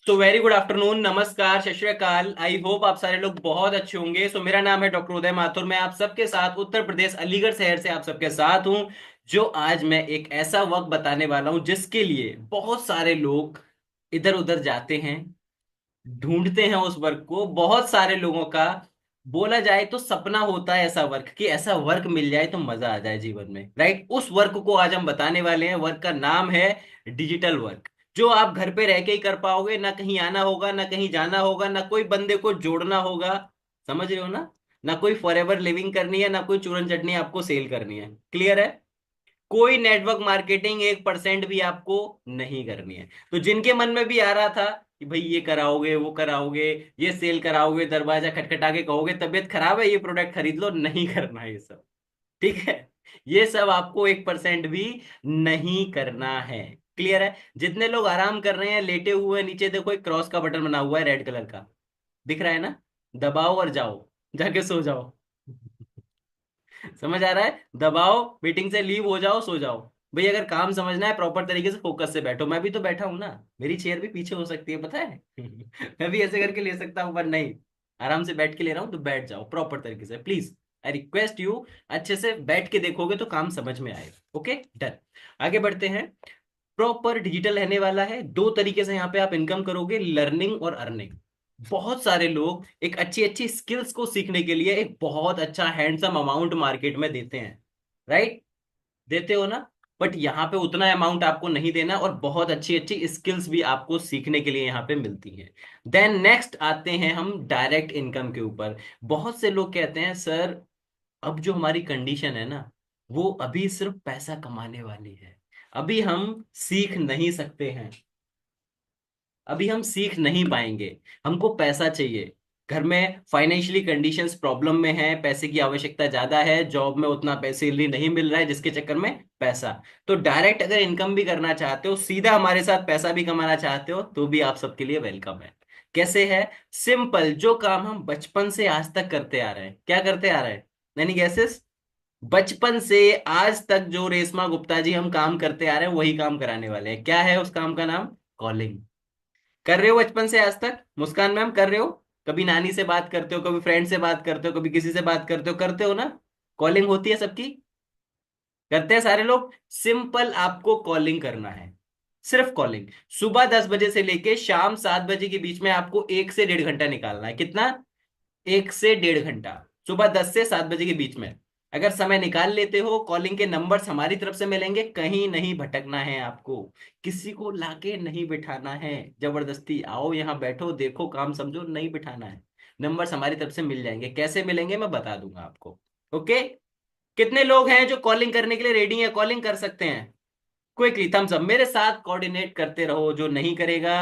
So very good afternoon, नमस्कार, सत श्री अकाल। आई होप आप सारे लोग बहुत अच्छे होंगे। सो मेरा नाम है डॉक्टर उदय माथुर। मैं आप सबके साथ उत्तर प्रदेश अलीगढ़ शहर से आप सबके साथ हूं। जो आज मैं एक ऐसा वक्त बताने वाला हूं जिसके लिए बहुत सारे लोग इधर उधर जाते हैं, ढूंढते हैं उस वर्क को। बहुत सारे लोगों का बोला जाए तो सपना होता है ऐसा वर्क, कि ऐसा वर्क मिल जाए तो मजा आ जाए जीवन में, राइट। उस वर्क को आज हम बताने वाले हैं। वर्क का नाम है डिजिटल वर्क। जो आप घर पे रह के ही कर पाओगे, ना कहीं आना होगा, ना कहीं जाना होगा, ना कोई बंदे को जोड़ना होगा। समझ रहे हो ना? ना कोई फॉरएवर लिविंग करनी है, ना कोई चूरन चटनी आपको सेल करनी है। क्लियर है? कोई नेटवर्क मार्केटिंग 1% भी आपको नहीं करनी है। तो जिनके मन में भी आ रहा था कि भाई ये कराओगे, वो कराओगे, ये सेल कराओगे, दरवाजा खटखटा के कहोगे तबीयत खराब है, ये प्रोडक्ट खरीद लो, नहीं करना है ये सब। ठीक है? ये सब आपको 1% भी नहीं करना है। क्लियर है? जितने लोग आराम कर रहे हैं, लेटे हुए हैं, नीचे देखो एक क्रॉस का बटन बना हुआ है रेड कलर का, दिख रहा है ना? दबाओ और जाओ, जाके सो जाओ। समझ आ रहा है? दबाओ, मीटिंग से लीव हो जाओ, सो जाओ। भाई अगर काम समझना है प्रॉपर तरीके से फोकस से बैठो। मैं भी तो बैठा हूं ना, मेरी चेयर भी पीछे हो सकती है, पता है। मैं भी ऐसे करके ले सकता हूं, पर नहीं, आराम से बैठ के ले रहा हूं तो बैठ जाओ प्रॉपर तरीके से, प्लीज। आई रिक्वेस्ट यू, अच्छे से बैठ के देखोगे तो काम समझ में आएगा। Okay, done. आगे बढ़ते हैं। प्रॉपर डिजिटल रहने वाला है। दो तरीके से यहाँ पे आप इनकम करोगे, लर्निंग और अर्निंग। बहुत सारे लोग एक अच्छी अच्छी स्किल्स को सीखने के लिए एक बहुत अच्छा हैंडसम अमाउंट मार्केट में देते हैं, राइट? देते हो ना? बट यहाँ पे उतना अमाउंट आपको नहीं देना, और बहुत अच्छी अच्छी स्किल्स भी आपको सीखने के लिए यहाँ पे मिलती हैं। देन नेक्स्ट आते हैं हम डायरेक्ट इनकम के ऊपर। बहुत से लोग कहते हैं सर, अब जो हमारी कंडीशन है ना, वो अभी सिर्फ पैसा कमाने वाली है। अभी हम सीख नहीं सकते हैं, अभी हम सीख नहीं पाएंगे, हमको पैसा चाहिए। घर में फाइनेंशियली कंडीशंस प्रॉब्लम में है, पैसे की आवश्यकता ज्यादा है, जॉब में उतना पैसे सैलरी नहीं मिल रहा है, जिसके चक्कर में पैसा। तो डायरेक्ट अगर इनकम भी करना चाहते हो, सीधा हमारे साथ पैसा भी कमाना चाहते हो, तो भी आप सबके लिए वेलकम है। कैसे है? सिंपल, जो काम हम बचपन से आज तक करते आ रहे हैं। क्या करते आ रहे हैं? Any guesses? बचपन से आज तक जो रेशमा गुप्ता जी हम काम करते आ रहे हैं, वही काम कराने वाले हैं। क्या है उस काम का नाम? कॉलिंग। कर रहे हो बचपन से आज तक? मुस्कान मैम, कर रहे हो? कभी नानी से बात करते हो, कभी फ्रेंड से बात करते हो, कभी किसी से बात करते हो ना? कॉलिंग होती है सबकी, करते हैं सारे लोग। सिंपल, आपको कॉलिंग करना है, सिर्फ कॉलिंग। सुबह 10 बजे से लेके शाम 7 बजे के बीच में आपको 1 से 1.5 घंटा निकालना है। कितना? 1 से 1.5 घंटा। सुबह 10 से 7 बजे के बीच में अगर समय निकाल लेते हो, कॉलिंग के नंबर्स हमारी तरफ से मिलेंगे। कहीं नहीं भटकना है आपको, किसी को लाके नहीं बिठाना है। जबरदस्ती आओ यहाँ बैठो, देखो, काम समझो, नहीं बिठाना है। नंबर्स हमारी तरफ से मिल जाएंगे। कैसे मिलेंगे मैं बता दूंगा आपको। ओके? कितने लोग हैं जो कॉलिंग करने के लिए रेडी हैं, कॉलिंग कर सकते हैं? Quickly thumbs up. मेरे साथ कोऑर्डिनेट करते रहो, जो नहीं करेगा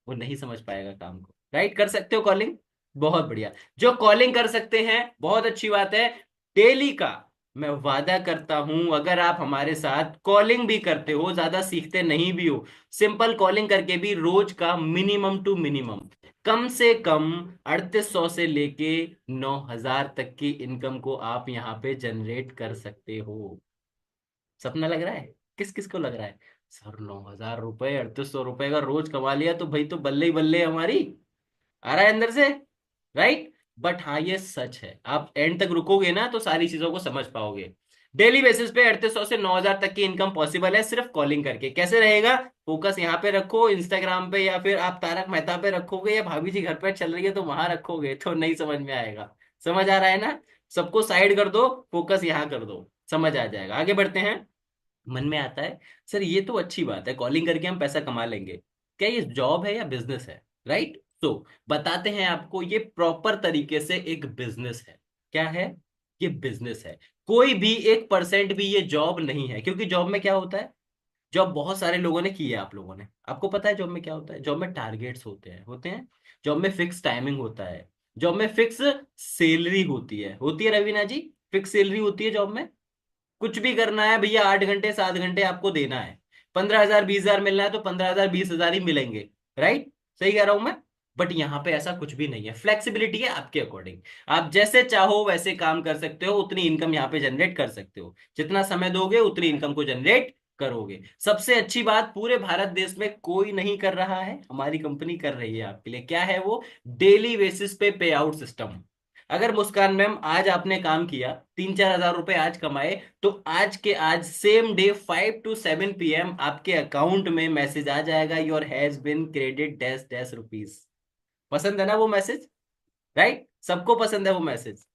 वो नहीं समझ पाएगा काम को। राइट? कर सकते हो कॉलिंग? बहुत बढ़िया। जो कॉलिंग कर सकते हैं, बहुत अच्छी बात है। डेली का मैं वादा करता हूं, अगर आप हमारे साथ कॉलिंग भी करते हो, ज्यादा सीखते नहीं भी हो, सिंपल कॉलिंग करके भी रोज का मिनिमम टू मिनिमम, कम से कम 3800 से लेके 9000 तक की इनकम को आप यहाँ पे जनरेट कर सकते हो। सपना लग रहा है? किस किस को लग रहा है? सर 9000 रुपए, 3800 रुपए का रोज कमा लिया तो भाई तो बल्ले ही बल्ले है हमारी। आ रहा है अंदर से, राइट? बट हाँ, ये सच है। आप एंड तक रुकोगे ना तो सारी चीजों को समझ पाओगे। डेली बेसिस पे 3800 से 9000 तक की इनकम पॉसिबल है, सिर्फ कॉलिंग करके। कैसे रहेगा? फोकस यहाँ पे रखो, इंस्टाग्राम पे, या फिर आप तारक मेहता पे रखोगे, या भाभी जी घर पे चल रही है तो वहां रखोगे तो नहीं समझ में आएगा। समझ आ रहा है ना? सबको साइड कर दो, फोकस यहाँ कर दो, समझ आ जाएगा। आगे बढ़ते हैं। मन में आता है सर, ये तो अच्छी बात है, कॉलिंग करके हम पैसा कमा लेंगे। क्या ये जॉब है या बिजनेस है? राइट? तो बताते हैं आपको, ये प्रॉपर तरीके से एक बिजनेस है। क्या है? ये बिजनेस है। कोई भी 1% भी ये जॉब नहीं है। क्योंकि जॉब में क्या होता है? जॉब बहुत सारे लोगों ने की है, आप लोगों ने, आपको पता है जॉब में क्या होता है? जॉब में टारगेट्स होते हैं। जॉब में फिक्स टाइमिंग होता है। जॉब में फिक्स सैलरी होती है रवीना जी। फिक्स सैलरी होती है जॉब में। कुछ भी करना है भैया, 8 घंटे 7 घंटे आपको देना है। 15,000 20,000 मिलना है तो 15,000 20,000 ही मिलेंगे। राइट? सही कह रहा हूं मैं? बट यहाँ पे ऐसा कुछ भी नहीं है, फ्लेक्सिबिलिटी है आपके अकॉर्डिंग। आप जैसे चाहो वैसे काम कर सकते हो, उतनी इनकम यहाँ पे जनरेट कर सकते हो। जितना समय दोगे उतनी इनकम को जनरेट करोगे। सबसे अच्छी बात, पूरे भारत देश में कोई नहीं कर रहा है, हमारी कंपनी कर रही है आपके लिए। क्या है वो? डेली बेसिस पे पे आउट सिस्टम। अगर मुस्कान मैम आज आपने काम किया, 3-4 हजार रुपए आज कमाए, तो आज के आज सेम डे 5 to 7 PM आपके अकाउंट में मैसेज आ जाएगा, your has been credit dash dash rupees. पसंद है ना वो मैसेज? राइट, सबको पसंद है वो मैसेज।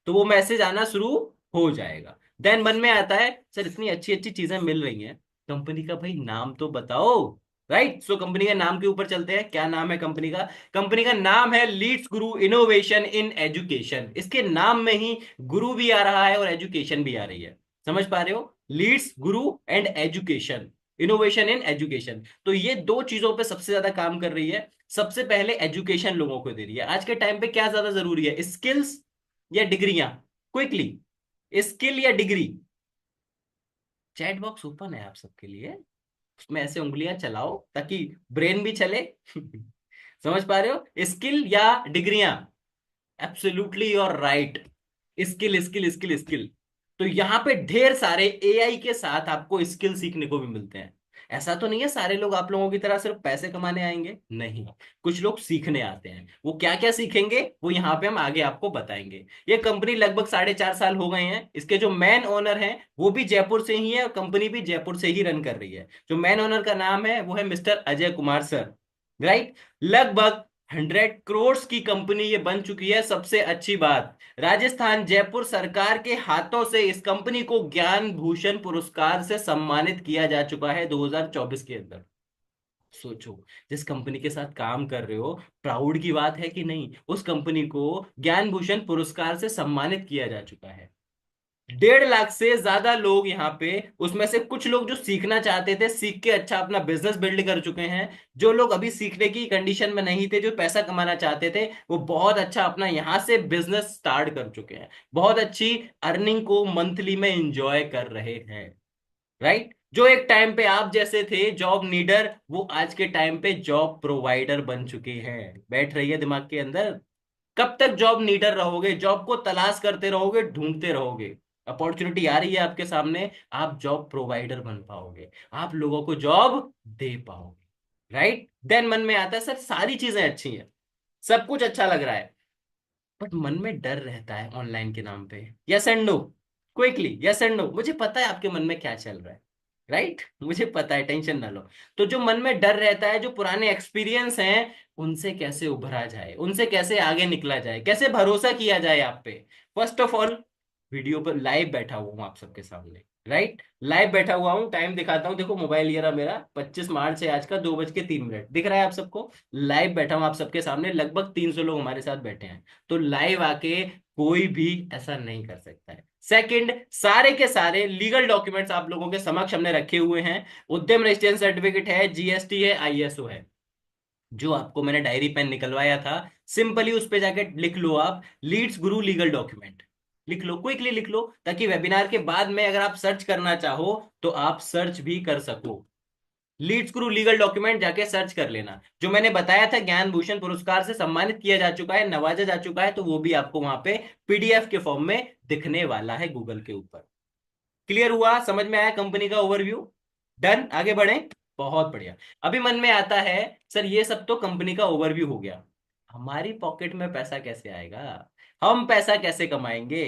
तो वो मैसेज आना शुरू हो जाएगा। देन मन में आता है, सर इतनी अच्छी अच्छी चीजें मिल रही हैं, कंपनी का भाई नाम तो बताओ। राइट, सो कंपनी का नाम के ऊपर चलते हैं। क्या नाम है कंपनी का? कंपनी का नाम है Leeds Guru innovation in education. इसके नाम में ही गुरु भी आ रहा है और एजुकेशन भी आ रही है। समझ पा रहे हो? Leeds Guru and education, innovation in education. तो ये दो चीजों पे सबसे ज्यादा काम कर रही है। सबसे पहले एजुकेशन लोगों को दे रही है। आज के टाइम पे क्या ज्यादा जरूरी है, स्किल्स या डिग्रियां? क्विकली, स्किल या डिग्री? चैट बॉक्स ओपन है आप सबके लिए, उसमें ऐसे उंगलियां चलाओ ताकि ब्रेन भी चले। समझ पा रहे हो? स्किल या डिग्रियां? Absolutely your right. Skill skill skill skill. तो यहाँ पे ढेर सारे एआई के साथ आपको स्किल सीखने को भी मिलते हैं। ऐसा तो नहीं है सारे लोग आप लोगों की तरह सिर्फ पैसे कमाने आएंगे, नहीं। कुछ लोग सीखने आते हैं। वो क्या क्या सीखेंगे वो यहाँ पे हम आगे आपको बताएंगे। ये कंपनी लगभग 4.5 साल हो गए हैं। इसके जो मैन ओनर हैं वो भी जयपुर से ही है, और कंपनी भी जयपुर से ही रन कर रही है। जो मैन ओनर का नाम है वो है mister Ajay Kumar sir. Right. लगभग 100 करोड़ की कंपनी ये बन चुकी है। सबसे अच्छी बात, राजस्थान जयपुर सरकार के हाथों से इस कंपनी को ज्ञान भूषण पुरस्कार से सम्मानित किया जा चुका है 2024 के अंदर। सोचो, जिस कंपनी के साथ काम कर रहे हो, प्राउड की बात है कि नहीं? उस कंपनी को ज्ञान भूषण पुरस्कार से सम्मानित किया जा चुका है। 1.5 लाख से ज्यादा लोग यहाँ पे, उसमें से कुछ लोग जो सीखना चाहते थे सीख के अच्छा अपना बिजनेस बिल्ड कर चुके हैं। जो लोग अभी सीखने की कंडीशन में नहीं थे, जो पैसा कमाना चाहते थे, वो बहुत अच्छा अपना यहाँ से बिजनेस स्टार्ट कर चुके हैं। बहुत अच्छी अर्निंग को मंथली में एंजॉय कर रहे हैं। राइट। जो एक टाइम पे आप जैसे थे जॉब नीडर, वो आज के टाइम पे जॉब प्रोवाइडर बन चुके हैं। बैठ रही है दिमाग के अंदर? कब तक जॉब नीडर रहोगे? जॉब को तलाश करते रहोगे, ढूंढते रहोगे। अपॉर्चुनिटी आ रही है आपके सामने, आप जॉब प्रोवाइडर बन पाओगे, आप लोगों को जॉब दे पाओगे। राइट। देन मन में आता है, सर सारी चीजें अच्छी हैं, सब कुछ अच्छा लग रहा है, बट मन में डर रहता है ऑनलाइन के नाम पे। Yes and no, quickly yes and no. मुझे पता है आपके मन में क्या चल रहा है। राइट, मुझे पता है, टेंशन ना लो। तो जो मन में डर रहता है, जो पुराने एक्सपीरियंस हैं, उनसे कैसे उभरा जाए, उनसे कैसे आगे निकला जाए, कैसे भरोसा किया जाए आप पे? फर्स्ट ऑफ ऑल, वीडियो पर लाइव बैठा हुआ हूँ आप सबके सामने। राइट, लाइव बैठा हुआ हूँ। टाइम दिखाता हूँ, देखो मोबाइल ये रहा मेरा, 25 मार्च है आज का, 2:03 दिख रहा है आप सबको। लाइव बैठा हूँ आप सबके सामने, लगभग 300 लोग हमारे साथ बैठे हैं। तो लाइव आके कोई भी ऐसा नहीं कर सकता है। सेकंड, सारे के सारे लीगल डॉक्यूमेंट्स आप लोगों के समक्ष हमने रखे हुए हैं। उद्यम रजिस्ट्रेशन सर्टिफिकेट है, जीएसटी है, आईएसओ है। जो आपको मैंने डायरी पेन निकलवाया था, सिंपली उस पे जाके लिख लो आप, लीड्स गुरु लीगल डॉक्यूमेंट। लिख लो, क्विकली लिख लो, ताकि वेबिनार के बाद में अगर आप सर्च करना चाहो तो आप सर्च भी कर सको। लीड्स गुरु लीगल डॉक्यूमेंट जाके सर्च कर लेना। जो मैंने बताया था ज्ञान भूषण पुरस्कार से सम्मानित किया जा चुका है, नवाजा जा चुका है, तो वो भी आपको वहां पे पीडीएफ के फॉर्म में दिखने वाला है गूगल के ऊपर। क्लियर हुआ? समझ में आया कंपनी का ओवरव्यू? डन, आगे बढ़े। बहुत बढ़िया। अभी मन में आता है, सर ये सब तो कंपनी का ओवरव्यू हो गया, हमारी पॉकेट में पैसा कैसे आएगा, हम पैसा कैसे कमाएंगे?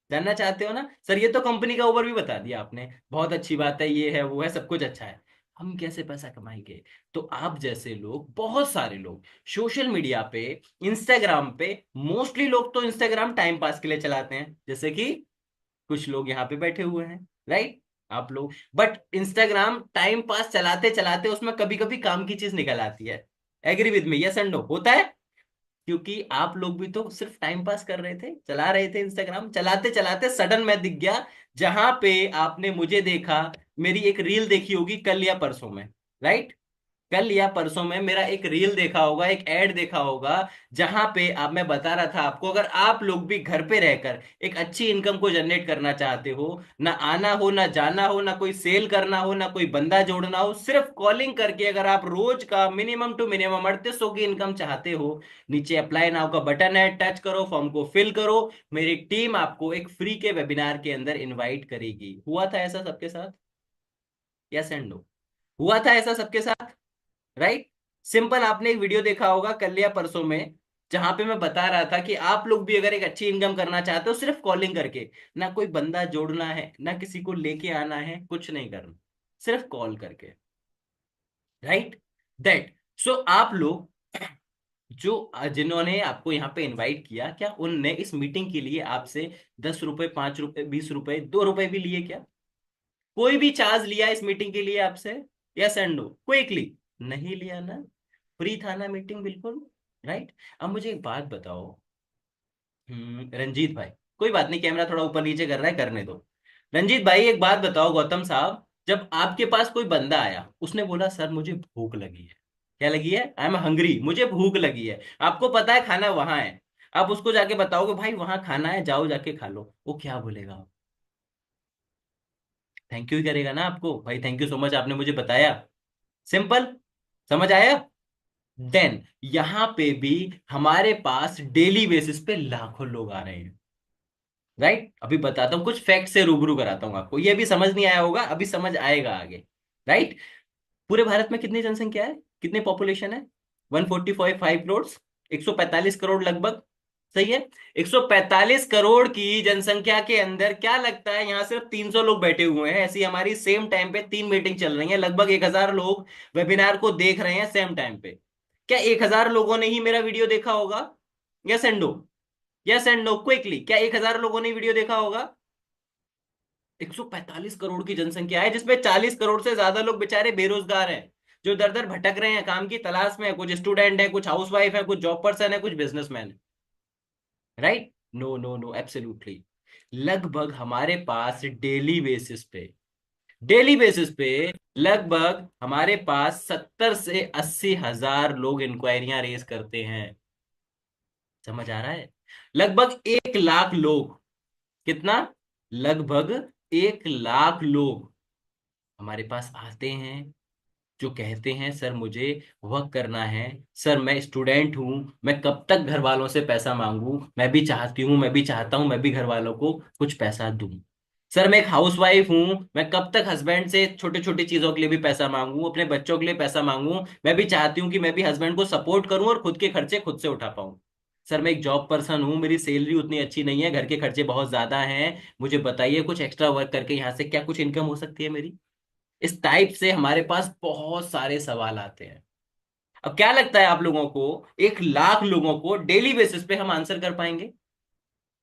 जानना चाहते हो ना? सर ये तो कंपनी का ओवरव्यू बता दिया आपने, बहुत अच्छी बात है, ये है वो है, सब कुछ अच्छा है, हम कैसे पैसा कमाएंगे? तो आप जैसे लोग, बहुत सारे लोग सोशल मीडिया पे, इंस्टाग्राम पे, मोस्टली लोग तो इंस्टाग्राम टाइम पास के लिए चलाते हैं, जैसे कि कुछ लोग यहाँ पे बैठे हुए हैं। राइट, आप लोग। बट इंस्टाग्राम टाइम पास चलाते चलाते उसमें कभी कभी काम की चीज निकल आती है। Agree with me? Yes and no, होता है। क्योंकि आप लोग भी तो सिर्फ टाइम पास कर रहे थे, चला रहे थे इंस्टाग्राम, चलाते चलाते सडन मैं दिख गया, जहां पे आपने मुझे देखा। मेरी एक रील देखी होगी कल या परसों में। राइट, कल या परसों में मेरा एक रील देखा होगा, एक ऐड देखा होगा, जहां पे आप, मैं बता रहा था आपको, अगर आप लोग भी घर पे रहकर एक अच्छी इनकम को जनरेट करना चाहते हो, ना आना हो ना जाना हो, ना कोई सेल करना हो, ना कोई बंदा जोड़ना हो, सिर्फ कॉलिंग करके अगर आप रोज का मिनिमम टू मिनिमम 3800 की इनकम चाहते हो, नीचे अप्लाई नाउ का बटन है, टच करो, फॉर्म को फिल करो। मेरी टीम आपको एक फ्री के वेबिनार के अंदर इनवाइट करेगी। हुआ था ऐसा सबके साथ? Yes and no? हुआ था ऐसा सबके साथ, राइट? सिंपल, आपने एक वीडियो देखा होगा कल या परसों में, जहां पे मैं बता रहा था कि आप लोग भी अगर एक अच्छी इनकम करना चाहते हो, सिर्फ कॉलिंग करके, ना कोई बंदा जोड़ना है, ना किसी को लेके आना है, कुछ नहीं करना, सिर्फ कॉल करके, राइट? दैट, सो आप लोग जो जिन्होंने आपको यहाँ पे इनवाइट किया, क्या उनने इस मीटिंग के लिए आपसे 10 रुपए, 5 रुपए, 20 रुपए, 2 रुपए भी लिए क्या? कोई भी चार्ज लिया इस मीटिंग के लिए आपसे? Yes and no, quickly. नहीं लिया ना? फ्री था ना मीटिंग, बिल्कुल, राइट? अब मुझे एक बात बताओ, रंजीत भाई, कोई बात नहीं, कैमरा थोड़ा ऊपर नीचे कर रहा है, करने दो। रंजीत भाई एक बात बताओ, गौतम साहब, जब आपके पास कोई बंदा आया, उसने बोला सर मुझे भूख लगी है, क्या लगी है? आई एम हंग्री, मुझे भूख लगी है, आपको पता है खाना वहां है, आप उसको जाके बताओगे भाई वहां खाना है, जाओ जाके खा लो, वो क्या बोलेगा? थैंक यू ही करेगा ना आपको, भाई थैंक यू सो मच, आपने मुझे बताया। सिंपल, समझ आया? देन यहां पे भी हमारे पास डेली बेसिस पे लाखों लोग आ रहे हैं, राइट? अभी बताता हूँ, कुछ फैक्ट से रूबरू कराता हूँ आपको, ये अभी समझ नहीं आया होगा, अभी समझ आएगा आगे, राइट? पूरे भारत में कितनी जनसंख्या है, कितनी पॉपुलेशन है? 145 करोड़, 145 करोड़ लगभग, सही है? 145 करोड़ की जनसंख्या के अंदर क्या लगता है, यहाँ सिर्फ 300 लोग बैठे हुए हैं, ऐसी हमारी सेम टाइम पे 3 मीटिंग चल रही है, लगभग 1000 लोग वेबिनार को देख रहे हैं सेम टाइम पे। क्या 1000 लोगों ने ही मेरा वीडियो देखा होगा? Yes and no? Yes and no, quickly, क्या 1000 लोगों ने वीडियो देखा होगा? 145 करोड़ की जनसंख्या है, जिसमें 40 करोड़ से ज्यादा लोग बेचारे बेरोजगार हैं, जो दर दर भटक रहे हैं, काम की तलाश में है, कुछ स्टूडेंट है, कुछ हाउसवाइफ है, कुछ जॉब पर्सन है, कुछ बिजनेसमैन है, right? No no no, absolutely. लगभग हमारे पास डेली बेसिस पे लगभग हमारे पास 70 से 80 हजार लोग इंक्वायरियां रेज करते हैं, समझ आ रहा है? लगभग 1 लाख लोग, कितना? लगभग 1 लाख लोग हमारे पास आते हैं, जो कहते हैं सर मुझे वर्क करना है, सर मैं स्टूडेंट हूं, मैं कब तक घर वालों से पैसा मांगू, मैं भी चाहती हूँ, मैं भी चाहता हूँ, मैं भी घर वालों को कुछ पैसा दूं, सर मैं एक हाउसवाइफ हूं, मैं कब तक हस्बैंड से छोटी छोटी चीजों के लिए भी पैसा मांगू, अपने बच्चों के लिए पैसा मांगू, मैं भी चाहती हूँ कि मैं भी हस्बैंड को सपोर्ट करूं और खुद के खर्चे खुद से उठा पाऊं, सर मैं एक जॉब पर्सन हूँ, मेरी सैलरी उतनी अच्छी नहीं है, घर के खर्चे बहुत ज्यादा हैं, मुझे बताइए कुछ एक्स्ट्रा वर्क करके यहाँ से क्या कुछ इनकम हो सकती है मेरी? इस टाइप से हमारे पास बहुत सारे सवाल आते हैं। अब क्या लगता है आप लोगों को, 1 लाख लोगों को डेली बेसिस पे हम आंसर कर पाएंगे?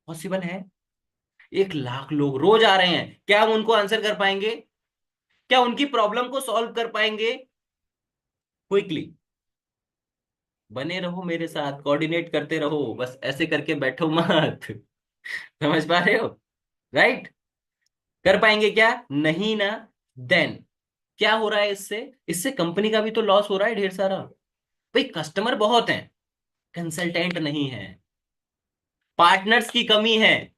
पॉसिबल है? 1 लाख लोग रोज आ रहे हैं, क्या हम उनको आंसर कर पाएंगे? क्या उनकी प्रॉब्लम को सॉल्व कर पाएंगे क्विकली? बने रहो मेरे साथ, कोऑर्डिनेट करते रहो, बस ऐसे करके बैठो मत। समझ पा रहे हो, राइट? कर पाएंगे क्या? नहीं ना? देन क्या हो रहा है इससे? इससे कंपनी का भी तो लॉस हो रहा है ढेर सारा, भाई कस्टमर बहुत हैं, कंसल्टेंट नहीं है, पार्टनर्स की कमी है,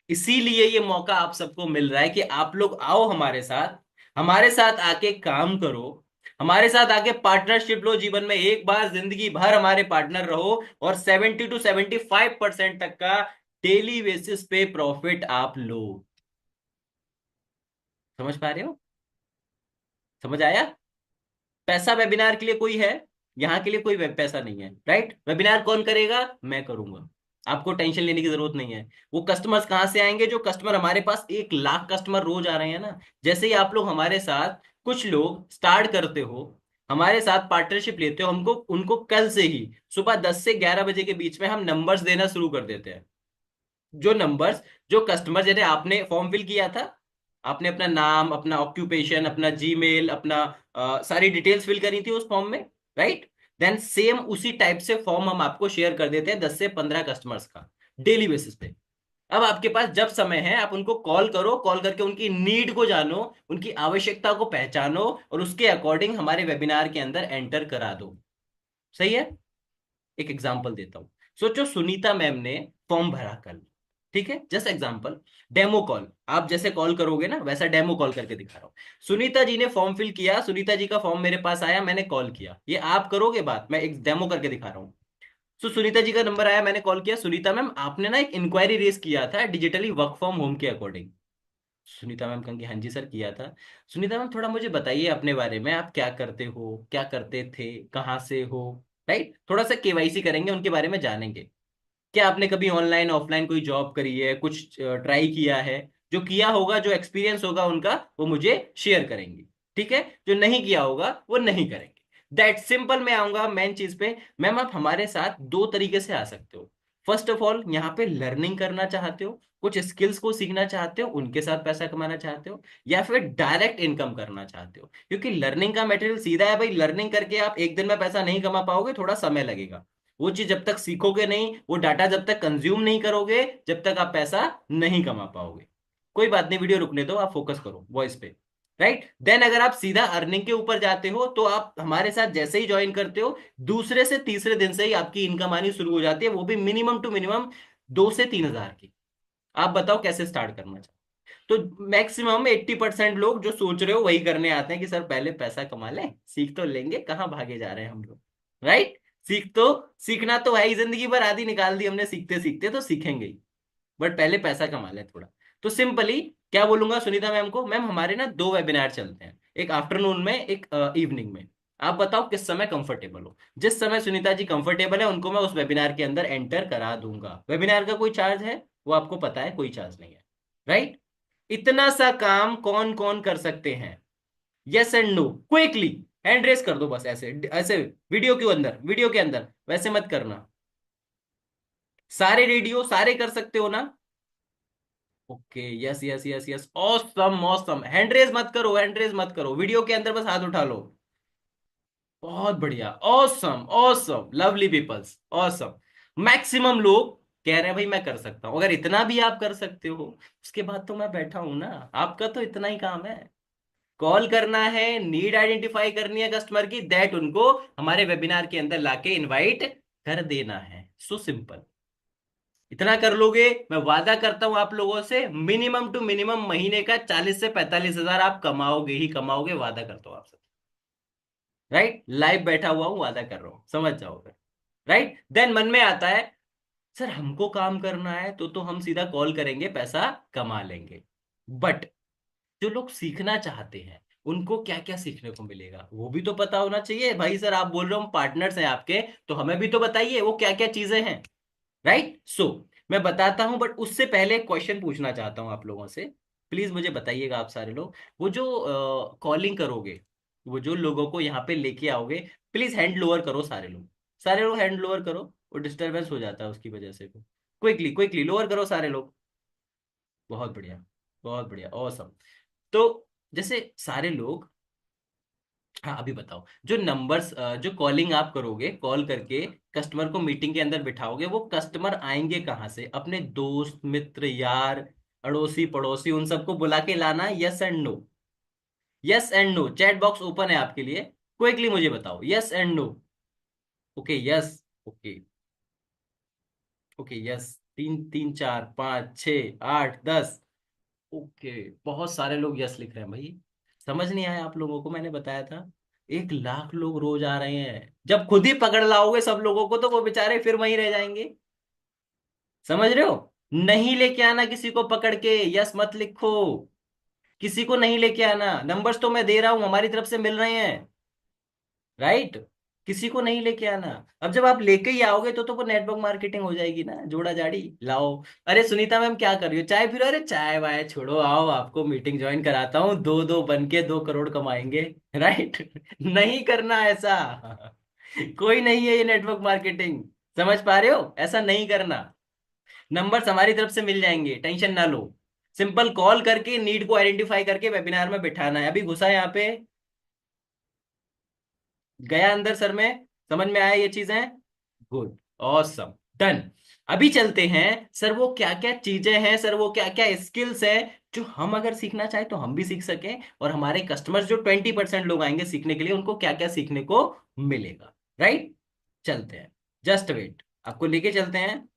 इसीलिए ये मौका आप सबको मिल रहा है कि आप लोग आओ हमारे साथ आके काम करो, हमारे साथ आके पार्टनरशिप लो, जीवन में एक बार जिंदगी भर हमारे पार्टनर रहो, और 70 to 75% तक का डेली बेसिस पे प्रॉफिट आप लो। समझ पा रहे हो? समझ आया? पैसा वेबिनार के लिए कोई है? यहाँ के लिए कोई पैसा नहीं है, राइट? वेबिनार कौन करेगा? मैं करूंगा, आपको टेंशन लेने की जरूरत नहीं है। वो कस्टमर्स कहाँ से आएंगे? जो कस्टमर हमारे पास, 1 लाख कस्टमर रोज आ रहे हैं ना, जैसे ही आप लोग हमारे साथ, कुछ लोग स्टार्ट करते हो, हमारे साथ पार्टनरशिप लेते हो, हमको उनको कल से ही सुबह 10 से 11 बजे के बीच में हम नंबर्स देना शुरू कर देते हैं। जो नंबर्स, जो कस्टमर, जैसे आपने फॉर्म फिल किया था, आपने अपना नाम, अपना ऑक्यूपेशन, अपना जीमेल, अपना सारी डिटेल्स फिल करी थी उस फॉर्म में, राइट? देन सेम उसी टाइप से फॉर्म हम आपको शेयर कर देते हैं 10 से 15 कस्टमर्स का, डेली बेसिस पे। अब आपके पास जब समय है, आप उनको कॉल करो, कॉल करके उनकी नीड को जानो, उनकी आवश्यकता को पहचानो, और उसके अकॉर्डिंग हमारे वेबिनार के अंदर एंटर करा दो। सही है? एक एग्जांपल देता हूं, सोचो सुनीता मैम ने फॉर्म भरा कल, ठीक है? जस्ट एग्जांपल, डेमो कॉल, आप जैसे कॉल करोगे ना, वैसा डेमो कॉल करके दिखा रहा हूं। सुनीता जी ने फॉर्म फिल किया, सुनीता जी का फॉर्म मेरे पास आया, मैंने कॉल किया, ये आप करोगे बात, मैं एक डेमो करके दिखा रहा हूँ। सो सुनीता जी का नंबर आया, मैंने कॉल किया, सुनीता मैम आपने ना एक इंक्वायरी रेज किया था डिजिटली वर्क फ्रॉम होम के अकॉर्डिंग, सुनीता मैम कहेंगी हाँ जी सर किया था। सुनीता मैम थोड़ा मुझे बताइए अपने बारे में, आप क्या करते हो, क्या करते थे, कहाँ से हो। राइट, थोड़ा सा केवाईसी करेंगे, उनके बारे में जानेंगे। क्या आपने कभी ऑनलाइन ऑफलाइन कोई जॉब करी है, कुछ ट्राई किया है। जो किया होगा, जो एक्सपीरियंस होगा उनका, वो मुझे शेयर करेंगे। ठीक है, जो नहीं किया होगा वो नहीं करेंगे। That simple. मैं आऊंगा मेन चीज पे। मैम आप हमारे साथ दो तरीके से आ सकते हो। फर्स्ट ऑफ ऑल, यहाँ पे लर्निंग करना चाहते हो, कुछ स्किल्स को सीखना चाहते हो, उनके साथ पैसा कमाना चाहते हो, या फिर डायरेक्ट इनकम करना चाहते हो। क्योंकि लर्निंग का मटेरियल सीधा है भाई, लर्निंग करके आप एक दिन में पैसा नहीं कमा पाओगे, थोड़ा समय लगेगा। वो चीज जब तक सीखोगे नहीं, वो डाटा जब तक कंज्यूम नहीं करोगे, जब तक आप पैसा नहीं कमा पाओगे। कोई बात नहीं, वीडियो रुकने दो, आप फोकस करो वॉइस पे। राइट, देन अगर आप सीधा अर्निंग के ऊपर जाते हो, तो आप हमारे साथ जैसे ही ज्वाइन करते हो, दूसरे से तीसरे दिन से ही आपकी इनकम आनी शुरू हो जाती है, वो भी मिनिमम टू मिनिमम 2 से 3 हजार की। आप बताओ कैसे स्टार्ट करना चाहिए। तो मैक्सिमम 80% लोग जो सोच रहे हो वही करने आते हैं कि सर पहले पैसा कमा लें, सीख तो लेंगे, कहाँ भागे जा रहे हैं हम लोग। राइट, सीख तो सीखना तो है ही, जिंदगी भर आधी निकाल दी हमने सीखते सीखते, तो सीखेंगे ही। बट पहले पैसा कमा ले थोड़ा। तो सिंपली क्या बोलूंगा सुनीता मैम को, मैम हमारे ना 2 वेबिनार चलते हैं, एक आफ्टरनून में, एक इवनिंग में। आप बताओ किस समय कंफर्टेबल हो। जिस समय सुनीता जी कंफर्टेबल है, उनको मैं उस वेबिनार के अंदर एंटर करा दूंगा। वेबिनार का कोई चार्ज है, वो आपको पता है, कोई चार्ज नहीं है। राइट। इतना सा काम कौन कौन कर सकते हैं। Yes and no, quickly. Hand raise कर दो बस, ऐसे ऐसे। वीडियो के अंदर वैसे मत करना। सारे रेडियो सारे कर सकते हो ना। Okay, yes yes yes yes, awesome awesome. Hand raise मत करो, हैंड रेस मत करो, वीडियो के अंदर बस हाथ उठा लो। बहुत बढ़िया, awesome awesome, lovely peoples, awesome. Maximum लोग कह रहे हैं भाई मैं कर सकता हूं। अगर इतना भी आप कर सकते हो, उसके बाद तो मैं बैठा हूं ना। आपका तो इतना ही काम है, कॉल करना है, नीड आइडेंटिफाई करनी है कस्टमर की, दैट उनको हमारे वेबिनार के अंदर लाके इनवाइट कर देना है। So simple. इतना कर लोगे, मैं वादा करता हूं आप लोगों से, मिनिमम टू मिनिमम महीने का 40 से 45 हजार आप कमाओगे ही कमाओगे, वादा करता हूं आपसे। राइट, लाइव बैठा हुआ हूं, वादा कर रहा हूं, समझ जाओगे। राइट, देन मन में आता है, सर हमको काम करना है तो हम सीधा कॉल करेंगे, पैसा कमा लेंगे। बट जो लोग सीखना चाहते हैं, उनको क्या क्या सीखने को मिलेगा वो भी तो पता होना चाहिए भाई। सर आप बोल रहे हो हम पार्टनर्स हैं आपके, तो हमें भी तो बताइए वो क्या क्या चीजें हैं। राइट, सो मैं बताता हूं, बट उससे पहले क्वेश्चन पूछना चाहता हूं आप लोगों से। प्लीज मुझे बताइएगा आप सारे लोग, वो जो कॉलिंग करोगे, वो जो लोगों को यहाँ पे लेके आओगे, प्लीज हैंड लोअर करो सारे लोग। सारे लोग हैंड लोअर करो, वो डिस्टरबेंस हो जाता है उसकी वजह से। क्विकली क्विकली लोअर करो सारे लोग। बहुत बढ़िया, बहुत बढ़िया, ऑसम। तो जैसे सारे लोग, हाँ अभी बताओ, जो नंबर्स, जो कॉलिंग आप करोगे, कॉल करके कस्टमर को मीटिंग के अंदर बिठाओगे, वो कस्टमर आएंगे कहाँ से, अपने दोस्त मित्र यार, अड़ोसी पड़ोसी, उन सबको बुला के लाना। Yes and no, yes and no, chat box open है आपके लिए। क्विकली मुझे बताओ, yes and no. Okay yes. Okay, okay yes. 3 3 4 5 6 8 10। Okay, बहुत सारे लोग यस लिख रहे हैं भाई। समझ नहीं आया आप लोगों को, मैंने बताया था 1 लाख लोग रोज आ रहे हैं। जब खुद ही पकड़ लाओगे सब लोगों को, तो वो बेचारे फिर वहीं रह जाएंगे। समझ रहे हो। नहीं लेके आना किसी को पकड़ के, यस मत लिखो। किसी को नहीं लेके आना, नंबर्स तो मैं दे रहा हूं, हमारी तरफ से मिल रहे हैं। राइट, किसी को नहीं लेके आना। अब जब आप लेके ही आओगे, तो वो नेटवर्क मार्केटिंग हो जाएगी ना, जोड़ा जाड़ी लाओ। अरे सुनीता मैम क्या कर रही हो, चाय पी रहे हो, अरे चाय वाय छोड़ो, आओ आपको मीटिंग ज्वाइन कराता हूँ, दो दो बन के 2 करोड़ कमाएंगे। राइट, नहीं करना ऐसा। कोई नहीं है ये नेटवर्क मार्केटिंग। समझ पा रहे हो, ऐसा नहीं करना। नंबर्स हमारी तरफ से मिल जाएंगे, टेंशन ना लो। सिंपल कॉल करके नीड को आइडेंटिफाई करके वेबिनार में बिठाना है। अभी घुसा यहाँ पे, गया अंदर सर में, समझ में आया ये चीजें। Good, awesome, done. अभी चलते हैं, सर वो क्या क्या चीजें हैं, सर वो क्या क्या स्किल्स हैं, जो हम अगर सीखना चाहें तो हम भी सीख सकें, और हमारे कस्टमर्स जो 20% लोग आएंगे सीखने के लिए, उनको क्या क्या सीखने को मिलेगा। राइट, चलते हैं। जस्ट वेट, आपको लेके चलते हैं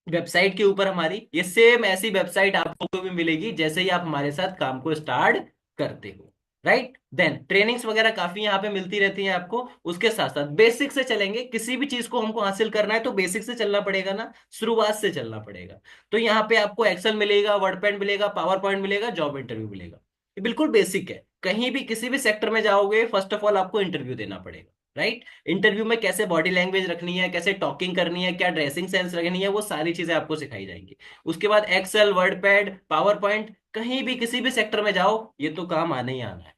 वेबसाइट के ऊपर हमारी। ये सेम ऐसी वेबसाइट आपको भी मिलेगी जैसे ही आप हमारे साथ काम को स्टार्ट करते हो। राइट। देन ट्रेनिंग्स वगैरह काफी यहाँ पे मिलती रहती हैं आपको। उसके साथ साथ बेसिक से चलेंगे, किसी भी चीज को हमको हासिल करना है तो बेसिक से चलना पड़ेगा ना, शुरुआत से चलना पड़ेगा। तो यहाँ पे आपको एक्सेल मिलेगा, वर्ड पैड मिलेगा, पावर पॉइंट मिलेगा, जॉब इंटरव्यू मिलेगा। ये बिल्कुल बेसिक है। कहीं भी किसी भी सेक्टर में जाओगे, फर्स्ट ऑफ ऑल आपको इंटरव्यू देना पड़ेगा। राइट। इंटरव्यू में कैसे बॉडी लैंग्वेज रखनी है, कैसे टॉकिंग करनी है, क्या ड्रेसिंग सेंस रखनी है, वो सारी चीजें आपको सिखाई जाएंगी। उसके बाद Excel, WordPad, PowerPoint, कहीं भी किसी भी सेक्टर में जाओ ये तो काम आने ही आना है।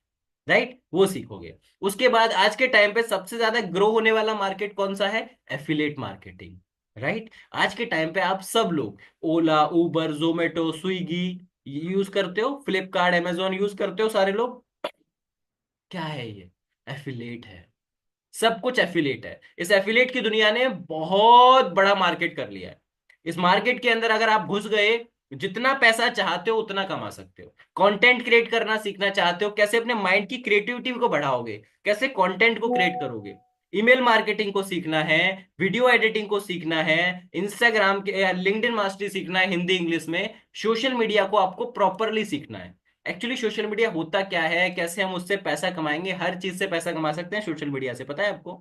राइट, वो सीखोगे। उसके बाद आज के टाइम पे सबसे ज्यादा ग्रो होने वाला मार्केट कौन सा है? Affiliate marketing. राइट। आज के टाइम पे आप सब लोग ओला, उबर, जोमेटो, स्विगी यूज करते हो, फ्लिपकार्ट, अमेजोन यूज करते हो सारे लोग। क्या है ये? एफिलिएट है। सब कुछ एफिलिएट है। इस एफिलिएट की दुनिया ने बहुत बड़ा मार्केट कर लिया है। इस मार्केट के अंदर अगर आप घुस गए, जितना पैसा चाहते हो उतना कमा सकते हो। कंटेंट क्रिएट करना सीखना चाहते हो, कैसे अपने माइंड की क्रिएटिविटी को बढ़ाओगे, कैसे कंटेंट को क्रिएट करोगे, ईमेल मार्केटिंग को सीखना है, वीडियो एडिटिंग को सीखना है, इंस्टाग्राम के या लिंक्डइन मास्टरी सीखना है हिंदी इंग्लिश में, सोशल मीडिया को आपको प्रॉपरली सीखना है। एक्चुअली सोशल मीडिया होता क्या है, कैसे हम उससे पैसा कमाएंगे, हर चीज से पैसा कमा सकते हैं सोशल मीडिया से। पता है आपको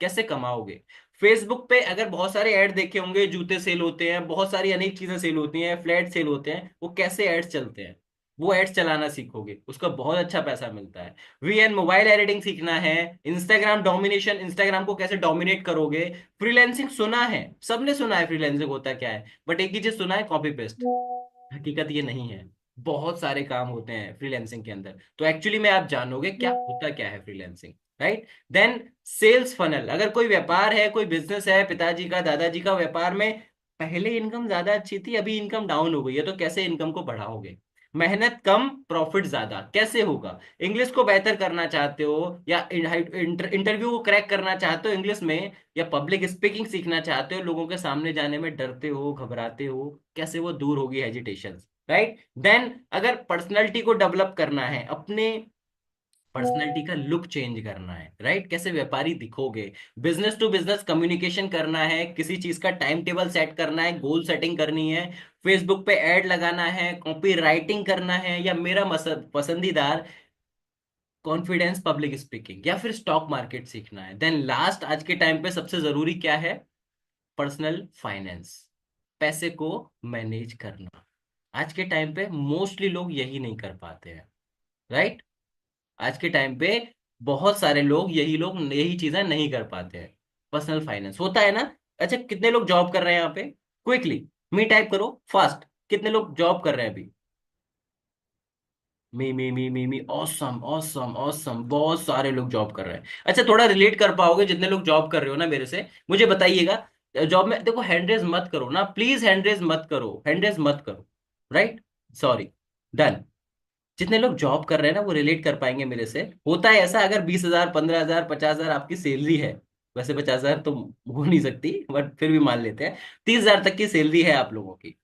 कैसे कमाओगे? फेसबुक पे अगर बहुत सारे ऐड देखे होंगे, जूते सेल होते हैं, बहुत सारी अनेक चीजें सेल होती हैं, फ्लैट सेल होते हैं, वो कैसे एड्स चलते हैं, वो एड्स चलाना सीखोगे, उसका बहुत अच्छा पैसा मिलता है। वीएन मोबाइल एडिटिंग सीखना है, इंस्टाग्राम डोमिनेशन, इंस्टाग्राम को कैसे डोमिनेट करोगे, फ्रीलैंसिंग सुना है, सबने सुना है फ्रीलैंसिंग होता क्या है, बट एक ही चीज सुना है, कॉपी पेस्ट। हकीकत ये नहीं है। बहुत सारे काम होते हैं फ्रीलैंसिंग के अंदर, तो एक्चुअली में आप जानोगे क्या होता क्या है freelancing. Right. Then sales funnel, अगर कोई व्यापार है, कोई बिजनेस है, पिताजी का, दादाजी का व्यापार में पहले इनकम ज्यादा अच्छी थी, अभी इनकम डाउन हो गई है, तो कैसे इनकम को बढ़ाओगे? मेहनत कम, प्रॉफिट ज्यादा, कैसे होगा? इंग्लिश को बेहतर करना चाहते हो, या इंटरव्यू को क्रैक करना चाहते हो इंग्लिश में, या पब्लिक स्पीकिंग सीखना चाहते हो, लोगों के सामने जाने में डरते हो, घबराते हो, कैसे वो दूर होगी हेजिटेशन। राइट। देन अगर पर्सनैलिटी को डेवलप करना है, अपने पर्सनैलिटी का लुक चेंज करना है, राइट, कैसे व्यापारी दिखोगे, बिजनेस टू बिजनेस कम्युनिकेशन करना है, किसी चीज का टाइम टेबल सेट करना है, गोल सेटिंग करनी है, फेसबुक पे ऐड लगाना है, कॉपी राइटिंग करना है, या मेरा पसंदीदार कॉन्फिडेंस पब्लिक स्पीकिंग, या फिर स्टॉक मार्केट सीखना है। देन लास्ट आज के टाइम पे सबसे जरूरी क्या है? पर्सनल फाइनेंस, पैसे को मैनेज करना। आज के टाइम पे मोस्टली लोग यही नहीं कर पाते हैं। राइट। आज के टाइम पे बहुत सारे लोग यही चीजें नहीं कर पाते हैं। पर्सनल फाइनेंस होता है ना। अच्छा, कितने लोग जॉब कर रहे हैं यहाँ पे? क्विकली मी टाइप करो फास्ट। कितने लोग जॉब कर रहे हैं अभी? मी ऑसम ऑसम ऑसम, बहुत सारे लोग जॉब कर रहे हैं। अच्छा, थोड़ा रिलेट कर पाओगे जितने लोग जॉब कर रहे हो ना मेरे से, मुझे बताइएगा। जॉब में देखो, हैंड रेज मत करो ना प्लीज, हैंड रेज मत करो, हैंड रेज मत करो। राइट। सॉरी। डन। जितने लोग जॉब कर रहे हैं ना वो रिलेट कर पाएंगे मेरे से। होता है ऐसा, अगर 20,000, 15,000, 50,000 आपकी सैलरी है, वैसे 50,000 तो हो नहीं सकती बट फिर भी मान लेते हैं, 30,000 तक की सैलरी है आप लोगों की।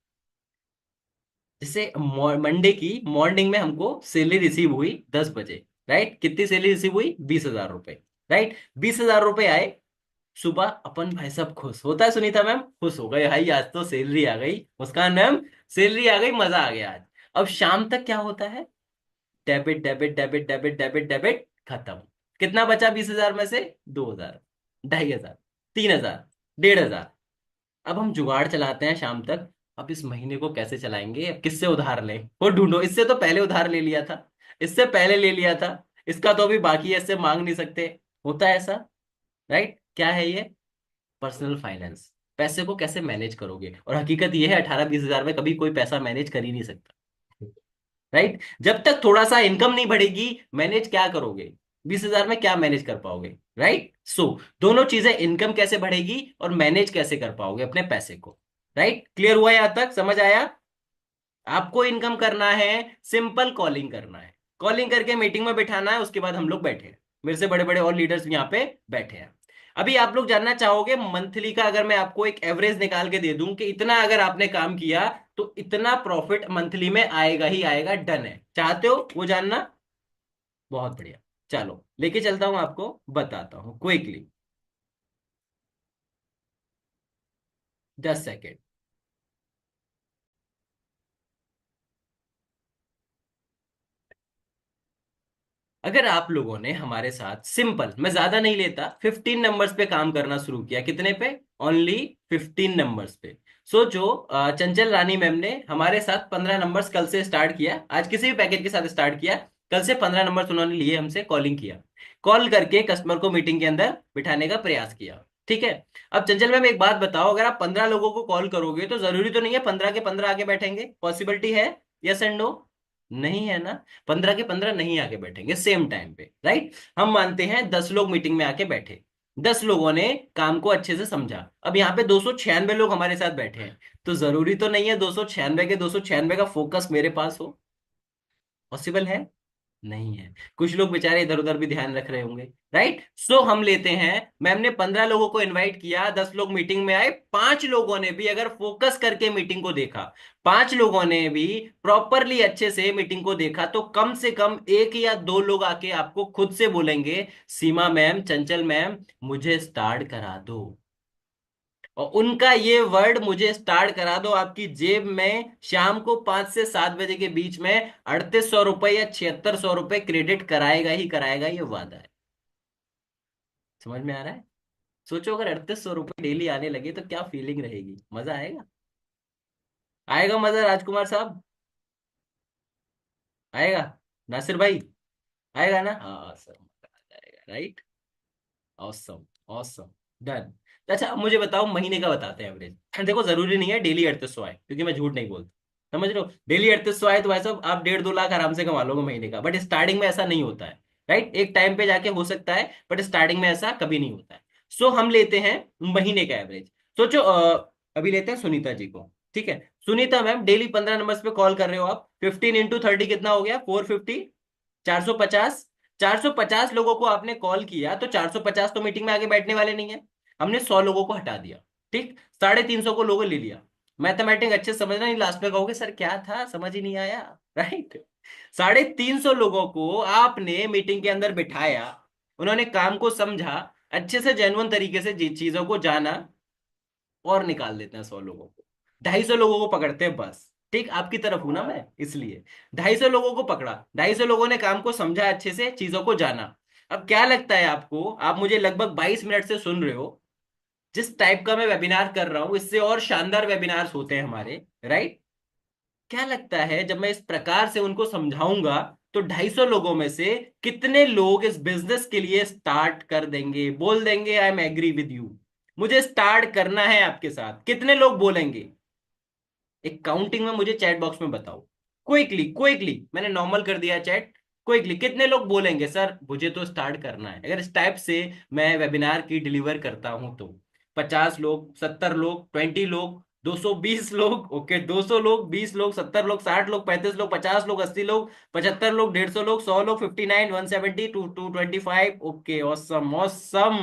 जैसे मंडे की मॉर्निंग में हमको सैलरी रिसीव हुई 10 बजे। राइट। कितनी सैलरी रिसीव हुई? 20,000 रुपए। राइट। 20,000 रुपए आए सुबह, अपन भाई सब खुश होता है, सुनीता मैम खुश हो गए, भाई आज तो सैलरी आ गई, मुस्कान मैम सैलरी आ गई, मजा आ गया आज। अब शाम तक क्या होता है? Debit debit debit debit debit debit, खत्म। कितना बचा 20,000 में से? 2,000, 2,500, 3,000, 1,500। अब हम जुगाड़ चलाते हैं शाम तक। अब इस महीने को कैसे चलाएंगे, अब किससे उधार लें, वो ढूंढो। इससे तो पहले उधार ले लिया था, इससे पहले ले लिया था, इसका तो अभी बाकी है, इससे मांग नहीं सकते। होता है ऐसा। राइट। क्या है ये? Personal finance. पैसे को कैसे मैनेज करोगे, और हकीकत ये है 18-20 हजार में कभी कोई पैसा मैनेज कर ही नहीं सकता। राइट। जब तक थोड़ा सा इनकम नहीं बढ़ेगी, मैनेज क्या करोगे? 20,000 में क्या मैनेज कर पाओगे? राइट। सो दोनों चीजें, इनकम कैसे बढ़ेगी और मैनेज कैसे कर पाओगे अपने पैसे को। राइट। क्लियर हुआ यहां तक? समझ आया? आपको इनकम करना है, सिंपल कॉलिंग करना है, कॉलिंग करके मीटिंग में बिठाना है, उसके बाद हम लोग बैठे हैं, मेरे से बड़े बड़े और लीडर्स भी यहाँ पे बैठे हैं। अभी आप लोग जानना चाहोगे मंथली का, अगर मैं आपको एक एवरेज निकाल के दे दूं कि इतना अगर आपने काम किया तो इतना प्रॉफिट मंथली में आएगा ही आएगा, डन है, चाहते हो वो जानना? बहुत बढ़िया। चलो लेके चलता हूं आपको, बताता हूं क्विकली। 10 सेकेंड। अगर आप लोगों ने हमारे साथ सिंपल, मैं ज्यादा नहीं लेता, 15 नंबर्स पे काम करना शुरू किया, कितने पे? ओनली 15 नंबर्स पे। सोचो, चंचल रानी मैम ने हमारे साथ 15 नंबर्स कल से स्टार्ट किया, आज किसी भी पैकेज के साथ स्टार्ट किया, कल से 15 नंबर्स उन्होंने लिए हमसे, कॉलिंग किया, कॉल करके कस्टमर को मीटिंग के अंदर बिठाने का प्रयास किया। ठीक है। अब चंचल मैम एक बात बताओ, अगर आप 15 लोगों को कॉल करोगे तो जरूरी तो नहीं है 15 के 15 आगे बैठेंगे, पॉसिबिलिटी है? Yes and no? नहीं है ना। 15 के 15 नहीं आके बैठेंगे सेम टाइम पे, राइट। हम मानते हैं 10 लोग मीटिंग में आके बैठे, 10 लोगों ने काम को अच्छे से समझा, अब यहाँ पे 296 लोग हमारे साथ बैठे हैं, तो जरूरी तो नहीं है 296 के 296 का फोकस मेरे पास हो। पॉसिबल है? नहीं है। कुछ लोग बेचारे इधर उधर भी ध्यान रख रहे होंगे, राइट। सो हम लेते हैं, मैम ने 15 लोगों को इनवाइट किया, 10 लोग मीटिंग में आए, 5 लोगों ने भी अगर फोकस करके मीटिंग को देखा, 5 लोगों ने भी प्रॉपरली अच्छे से मीटिंग को देखा, तो कम से कम 1 या 2 लोग आके आपको खुद से बोलेंगे, सीमा मैम, चंचल मैम, मुझे स्टार्ट करा दो। और उनका ये वर्ड, मुझे स्टार्ट करा दो, आपकी जेब में शाम को 5 से 7 बजे के बीच में 3800 रुपए या 7600 रुपए क्रेडिट कराएगा ही कराएगा, ये वादा है। समझ में आ रहा है? सोचो अगर 3800 रुपए डेली आने लगे तो क्या फीलिंग रहेगी, मजा आएगा? आएगा मजा राजकुमार साहब? आएगा? नासिर भाई, आएगा ना? हाँ सर, मजा आ जाएगा, राइट। Awesome, awesome, done. अच्छा अब मुझे बताओ, महीने का बताते हैं एवरेज। देखो जरूरी नहीं है डेली 3800 आए, क्योंकि मैं झूठ नहीं बोलता, समझ रहे हो? डेली 3800 आए तो भाई साहब आप 1.5-2 लाख आराम से कमा लोगे महीने का, बट स्टार्टिंग में ऐसा नहीं होता है, राइट। एक टाइम पे जाके हो सकता है, बट स्टार्टिंग में ऐसा कभी नहीं होता है। सो हम लेते हैं महीने का एवरेज। सोचो, अभी लेते हैं सुनीता जी को। ठीक है, सुनीता मैम डेली 15 नंबर्स पे कॉल कर रहे हो आप, 15 × 30 कितना हो गया? 450, 450। 450 लोगों को आपने कॉल किया, तो 450 तो मीटिंग में आगे बैठने वाले नहीं है, हमने 100 लोगों को हटा दिया। ठीक, 350 को लोगों ले लिया। मैथमेटिक्स अच्छे से समझना, नहीं लास्ट में कहोगे सर क्या था, समझ ही नहीं आया, राइट। 350 लोगों को आपने मीटिंग के अंदर बिठाया, उन्होंने काम को समझा, अच्छे से जेन्युइन तरीके से चीजों को जाना, और निकाल देते हैं 100 लोगों को। 250 लोगों को पकड़ते हैं बस। ठीक, आपकी तरफ हूं ना मैं, इसलिए 250 लोगों को पकड़ा, 250 लोगों ने काम को समझा, अच्छे से चीजों को जाना। अब क्या लगता है आपको, आप मुझे लगभग 22 मिनट से सुन रहे हो, जिस टाइप का मैं वेबिनार कर रहा हूं, इससे और शानदार वेबिनार्स होते हैं हमारे, राइट। क्या लगता है जब मैं इस प्रकार से उनको समझाऊंगा, तो 250 लोगों में से कितने लोग इस बिजनेस के लिए स्टार्ट कर देंगे, बोल देंगे I am agree with you, मुझे स्टार्ट करना है आपके साथ? कितने लोग बोलेंगे? एक काउंटिंग में मुझे चैट बॉक्स में बताओ, क्विकली क्विकली, मैंने नॉर्मल कर दिया चैट, क्विकली कितने लोग बोलेंगे सर मुझे तो स्टार्ट करना है, अगर इस टाइप से मैं वेबिनार की डिलीवर करता हूं तो? 50 लोग, 70 लोग, 20 लोग, 220 लोग, ओके, 200 लोग, 20 लोग, 70 लोग, 60 लोग, 35 लोग, 50 लोग, 80 लोग, 75 लोग, 150 लोग, 100 लोग, 59, 170, 225, okay, awesome, awesome.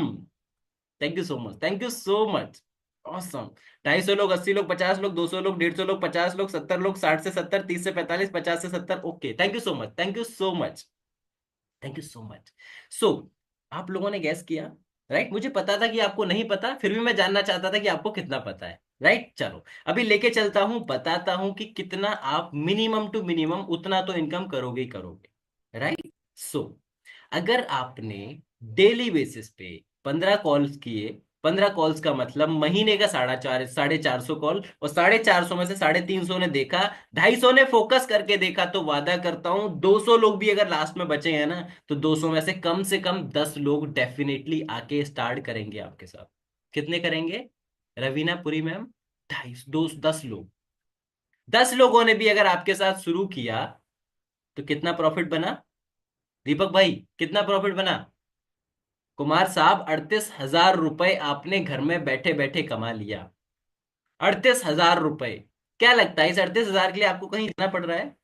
Thank you so much, thank you so much, awesome. 250 लोग, 80 लोग, 50 लोग, 200 लोग, 150 लोग, 50 लोग, 70 लोग, 60 से 70, 30 से 45, 50 से 70, okay, thank you so much, thank you so much, thank you so much. So आप लोगों ने गैस किया, राइट। मुझे पता था कि आपको नहीं पता, फिर भी मैं जानना चाहता था कि आपको कितना पता है, राइट। चलो अभी लेके चलता हूं, बताता हूं कि कितना आप मिनिमम टू मिनिमम उतना तो इनकम करोगे ही करोगे, राइट। सो अगर आपने डेली बेसिस पे 15 कॉल्स किए, 15 कॉल्स का मतलब महीने का 450 कॉल, और 450 में से 350 ने देखा, 250 ने फोकस करके देखा, तो वादा करता हूं 200 लोग भी अगर लास्ट में बचे हैं ना, तो 200 में से कम 10 लोग डेफिनेटली आके स्टार्ट करेंगे आपके साथ। कितने करेंगे? रवीना पुरी मैम, 10 लोग, 10 लोगों ने भी अगर आपके साथ शुरू किया, तो कितना प्रॉफिट बना? दीपक भाई, कितना प्रॉफिट बना? कुमार साहब, 38,000 रुपए आपने घर में बैठे बैठे कमा लिया। 38,000 रुपए। क्या लगता है इस 38,000 के लिए आपको कहीं जाना पड़ रहा है?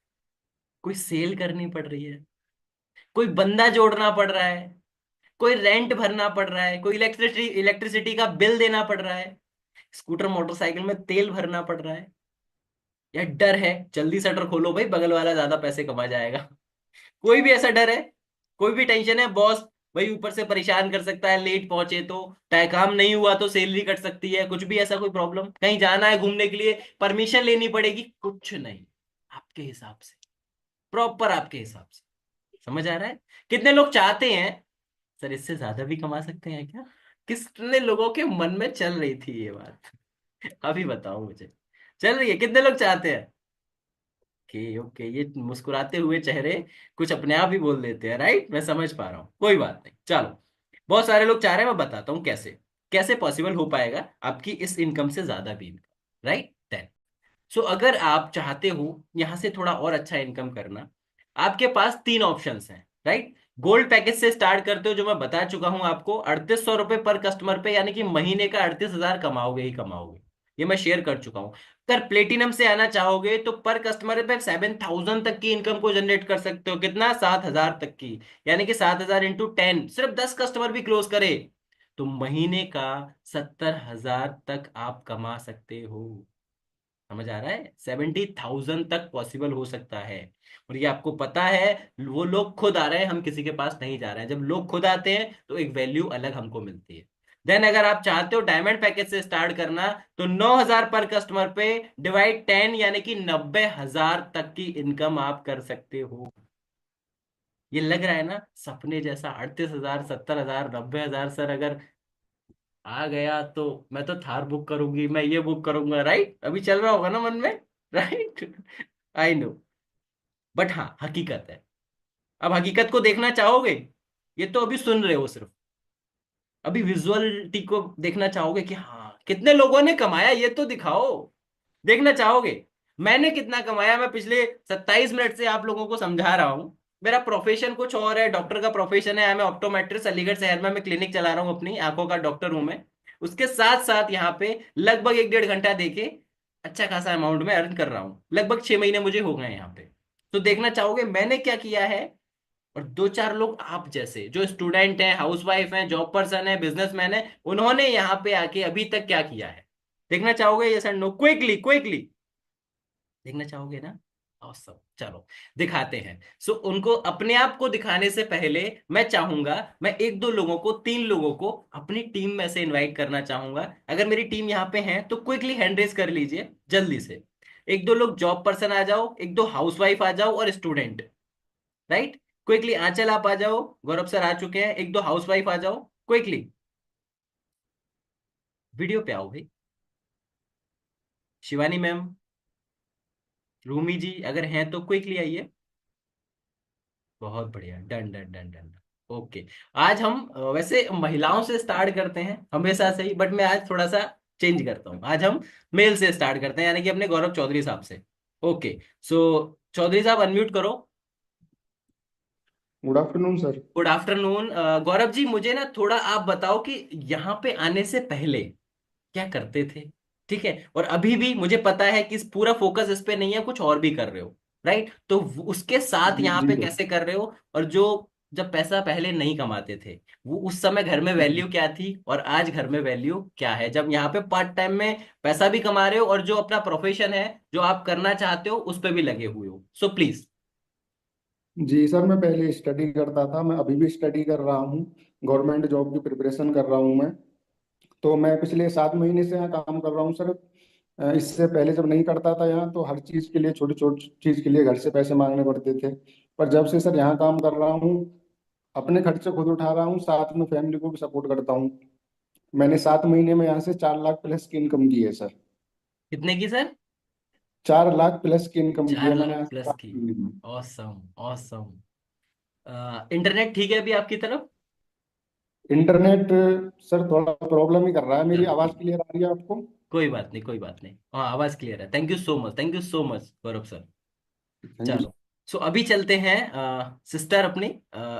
कोई सेल करनी पड़ रही है? कोई बंदा जोड़ना पड़ रहा है? कोई रेंट भरना पड़ रहा है? कोई इलेक्ट्रिसिटी इलेक्ट्रिसिटी का बिल देना पड़ रहा है? स्कूटर मोटरसाइकिल में तेल भरना पड़ रहा है? या डर है जल्दी शटर खोलो भाई, बगल वाला ज्यादा पैसे कमा जाएगा? कोई भी ऐसा डर है? कोई भी टेंशन है? बॉस भाई ऊपर से परेशान कर सकता है, लेट पहुंचे तो, टाइम काम नहीं हुआ तो सैलरी कट सकती है, कुछ भी ऐसा कोई प्रॉब्लम, कहीं जाना है घूमने के लिए परमिशन लेनी पड़ेगी, कुछ नहीं, आपके हिसाब से, प्रॉपर आपके हिसाब से। समझ आ रहा है? कितने लोग चाहते हैं सर इससे ज्यादा भी कमा सकते हैं क्या? कितने लोगों के मन में चल रही थी ये बात? अभी बताओ मुझे। चल रही है? कितने लोग चाहते हैं? ओके ओके, ये मुस्कुराते हुए चेहरे कुछ अपने आप ही बोल देते हैं, राइट? मैं समझ पा रहा हूँ, कोई बात नहीं, चलो। बहुत सारे लोग चाह रहे हैं, मैं बताता हूँ कैसे। कैसे पॉसिबल हो पाएगा आपकी इस इनकम से ज्यादा भी इनकम, राइट? सो अगर आप चाहते हो यहां से थोड़ा और अच्छा इनकम करना, आपके पास तीन ऑप्शंस हैं, राइट? गोल्ड पैकेज से स्टार्ट करते हो, जो मैं बता चुका हूं आपको, 3800 रुपये पर कस्टमर पे, यानी कि महीने का 38,000 कमाओगे ही कमाओगे। ये मैं शेयर कर चुका हूं। अगर प्लेटिनम से आना चाहोगे तो पर कस्टमर पे 7,000 तक की इनकम को जनरेट कर सकते हो। कितना? 7,000 तक की। यानी कि 7,000 इंटू 10, सिर्फ 10 कस्टमर भी क्लोज करे तो महीने का 70,000 तक आप कमा सकते हो। समझ आ रहा है? 70,000 तक पॉसिबल हो सकता है। और ये आपको पता है, वो लोग खुद आ रहे हैं, हम किसी के पास नहीं जा रहे हैं। जब लोग खुद आते हैं तो एक वैल्यू अलग हमको मिलती है। देन अगर आप चाहते हो डायमंड पैकेज से स्टार्ट करना, तो 9,000 पर कस्टमर पे डिवाइड 10, यानी कि 90,000 तक की इनकम आप कर सकते हो। ये लग रहा है ना सपने जैसा? 38,000, 70,000, 90,000 सर अगर आ गया तो मैं तो थार बुक करूंगी, मैं ये बुक करूंगा, राइट? अभी चल रहा होगा ना मन में, राइट? I know. बट हाँ, हकीकत है। अब हकीकत को देखना चाहोगे? ये तो अभी सुन रहे हो सिर्फ, अभी विजुअलिटी को देखना चाहोगे कि हाँ कितने लोगों ने कमाया, ये तो दिखाओ। देखना चाहोगे मैंने कितना कमाया? मैं पिछले 27 मिनट से आप लोगों को समझा रहा हूँ। मेरा प्रोफेशन कुछ और है, डॉक्टर का प्रोफेशन है। मैं ऑप्टोमेट्रिस्ट, अलीगढ़ शहर में मैं क्लिनिक चला रहा हूँ, अपनी आंखों का डॉक्टर हूं मैं। उसके साथ साथ यहाँ पे लगभग 1 डेढ़ घंटा देके अच्छा खासा अमाउंट में अर्न कर रहा हूँ। लगभग 6 महीने मुझे हो गए यहाँ पे। तो देखना चाहोगे मैंने क्या किया है? और दो चार लोग आप जैसे जो स्टूडेंट हैं, हाउसवाइफ हैं, जॉब पर्सन है, बिजनेसमैन है, उन्होंने यहाँ पे आके अभी तक क्या किया है? देखना चाहोगे? Yes and no, quickly quickly. देखना चाहोगे ना? ऑसम, चलो दिखाते हैं। सो उनको अपने आप को दिखाने से पहले मैं चाहूंगा, मैं एक दो लोगों को, तीन लोगों को अपनी टीम में से इनवाइट करना चाहूंगा। अगर मेरी टीम यहाँ पे है तो क्विकली हैंड रेस कर लीजिए जल्दी से। एक दो लोग जॉब पर्सन आ जाओ, एक दो हाउसवाइफ आ जाओ, और स्टूडेंट, राइट? क्विकली आंचल आप आ जाओ, गौरव सर आ चुके हैं, एक दो हाउसवाइफ आ जाओ क्विकली। वीडियो पे आओ भाई। शिवानी मैम, रूमी जी अगर हैं तो क्विकली आइए। बहुत बढ़िया, done done done done. Okay. आज हम वैसे महिलाओं से स्टार्ट करते हैं हमेशा से ही, बट मैं आज थोड़ा सा चेंज करता हूँ। आज हम मेल से स्टार्ट करते हैं, यानी कि अपने गौरव चौधरी साहब से। ओके। सो चौधरी साहब अनम्यूट करो। Good afternoon sir. Good afternoon. Gaurav ji, मुझे ना थोड़ा आप बताओ कि यहाँ पे आने से पहले क्या करते थे? ठीक है, और अभी भी मुझे पता है कि इस पूरा फोकस इस पे नहीं है, कुछ और भी कर रहे हो, राइट? तो उसके साथ जी यहाँ जी पे सर। कैसे कर रहे हो? और जो जब पैसा पहले नहीं कमाते थे, वो उस समय घर में वैल्यू क्या थी, और आज घर में वैल्यू क्या है, जब यहाँ पे पार्ट टाइम में पैसा भी कमा रहे हो और जो अपना प्रोफेशन है जो आप करना चाहते हो उस पर भी लगे हुए हो? So please. जी सर, मैं पहले स्टडी करता था, मैं अभी भी स्टडी कर रहा हूँ। गवर्नमेंट जॉब की प्रिपरेशन कर रहा हूँ मैं। तो मैं पिछले 7 महीने से यहाँ काम कर रहा हूँ सर। इससे पहले जब नहीं करता था यहाँ, तो हर चीज़ के लिए, छोटी छोटी चीज़ के लिए घर से पैसे मांगने पड़ते थे। पर जब से सर यहाँ काम कर रहा हूँ, अपने खर्चे खुद उठा रहा हूँ, साथ में फैमिली को भी सपोर्ट करता हूँ। मैंने 7 महीने में यहाँ से 4 लाख प्लस की इनकम की है सर। कितने की सर? 4 लाख प्लस की इनकम की चार है मैंने लाख यहाँ से प्लस सात की। महीने में। Awesome awesome. इंटरनेट ठीक है अभी आपकी तरफ? इंटरनेट सर थोड़ा प्रॉब्लम ही कर रहा है। मेरी चलो आवाज़ ठीक, क्लियर आ रही है आपको? कोई बात नहीं, कोई बात नहीं। हाँ, आवाज क्लियर है। Thank you so much, thank you so much Gaurav sir. Thank you. चलो। सो अभी चलते हैं सिस्टर अपनी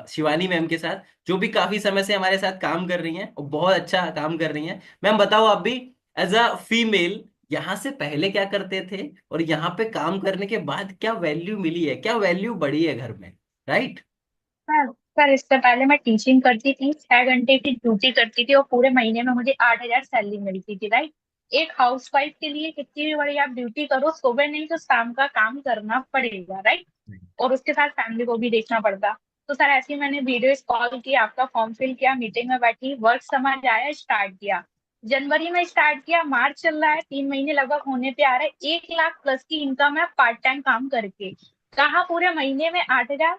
शिवानी मैम के साथ, जो भी काफी समय से हमारे साथ काम कर रही हैं और बहुत अच्छा काम कर रही हैं। मैम बताओ आप भी, एज अ फीमेल, यहाँ से पहले क्या करते थे, और यहाँ पे काम करने के बाद क्या वैल्यू मिली है, क्या वैल्यू बढ़ी है घर में, राइट? हाँ सर, इससे पहले मैं टीचिंग करती थी, 6 घंटे की ड्यूटी करती थी और पूरे महीने में मुझे 8,000 सैलरी मिलती थी, राइट। एक हाउसवाइफ के लिए कितनी भी बड़ी आप ड्यूटी करो, सुबह नहीं तो शाम का काम करना पड़ेगा, राइट। और उसके साथ फैमिली को भी देखना पड़ता। तो सर ऐसे ही मैंने वीडियो कॉल की, आपका फॉर्म फिल किया, मीटिंग में बैठी, वर्क समझ आया, स्टार्ट किया। जनवरी में स्टार्ट किया, मार्च चल रहा है, 3 महीने लगभग होने पे आ रहे हैं, 1 लाख प्लस की इनकम है पार्ट टाइम काम करके। कहाँ पूरे महीने में 8,000,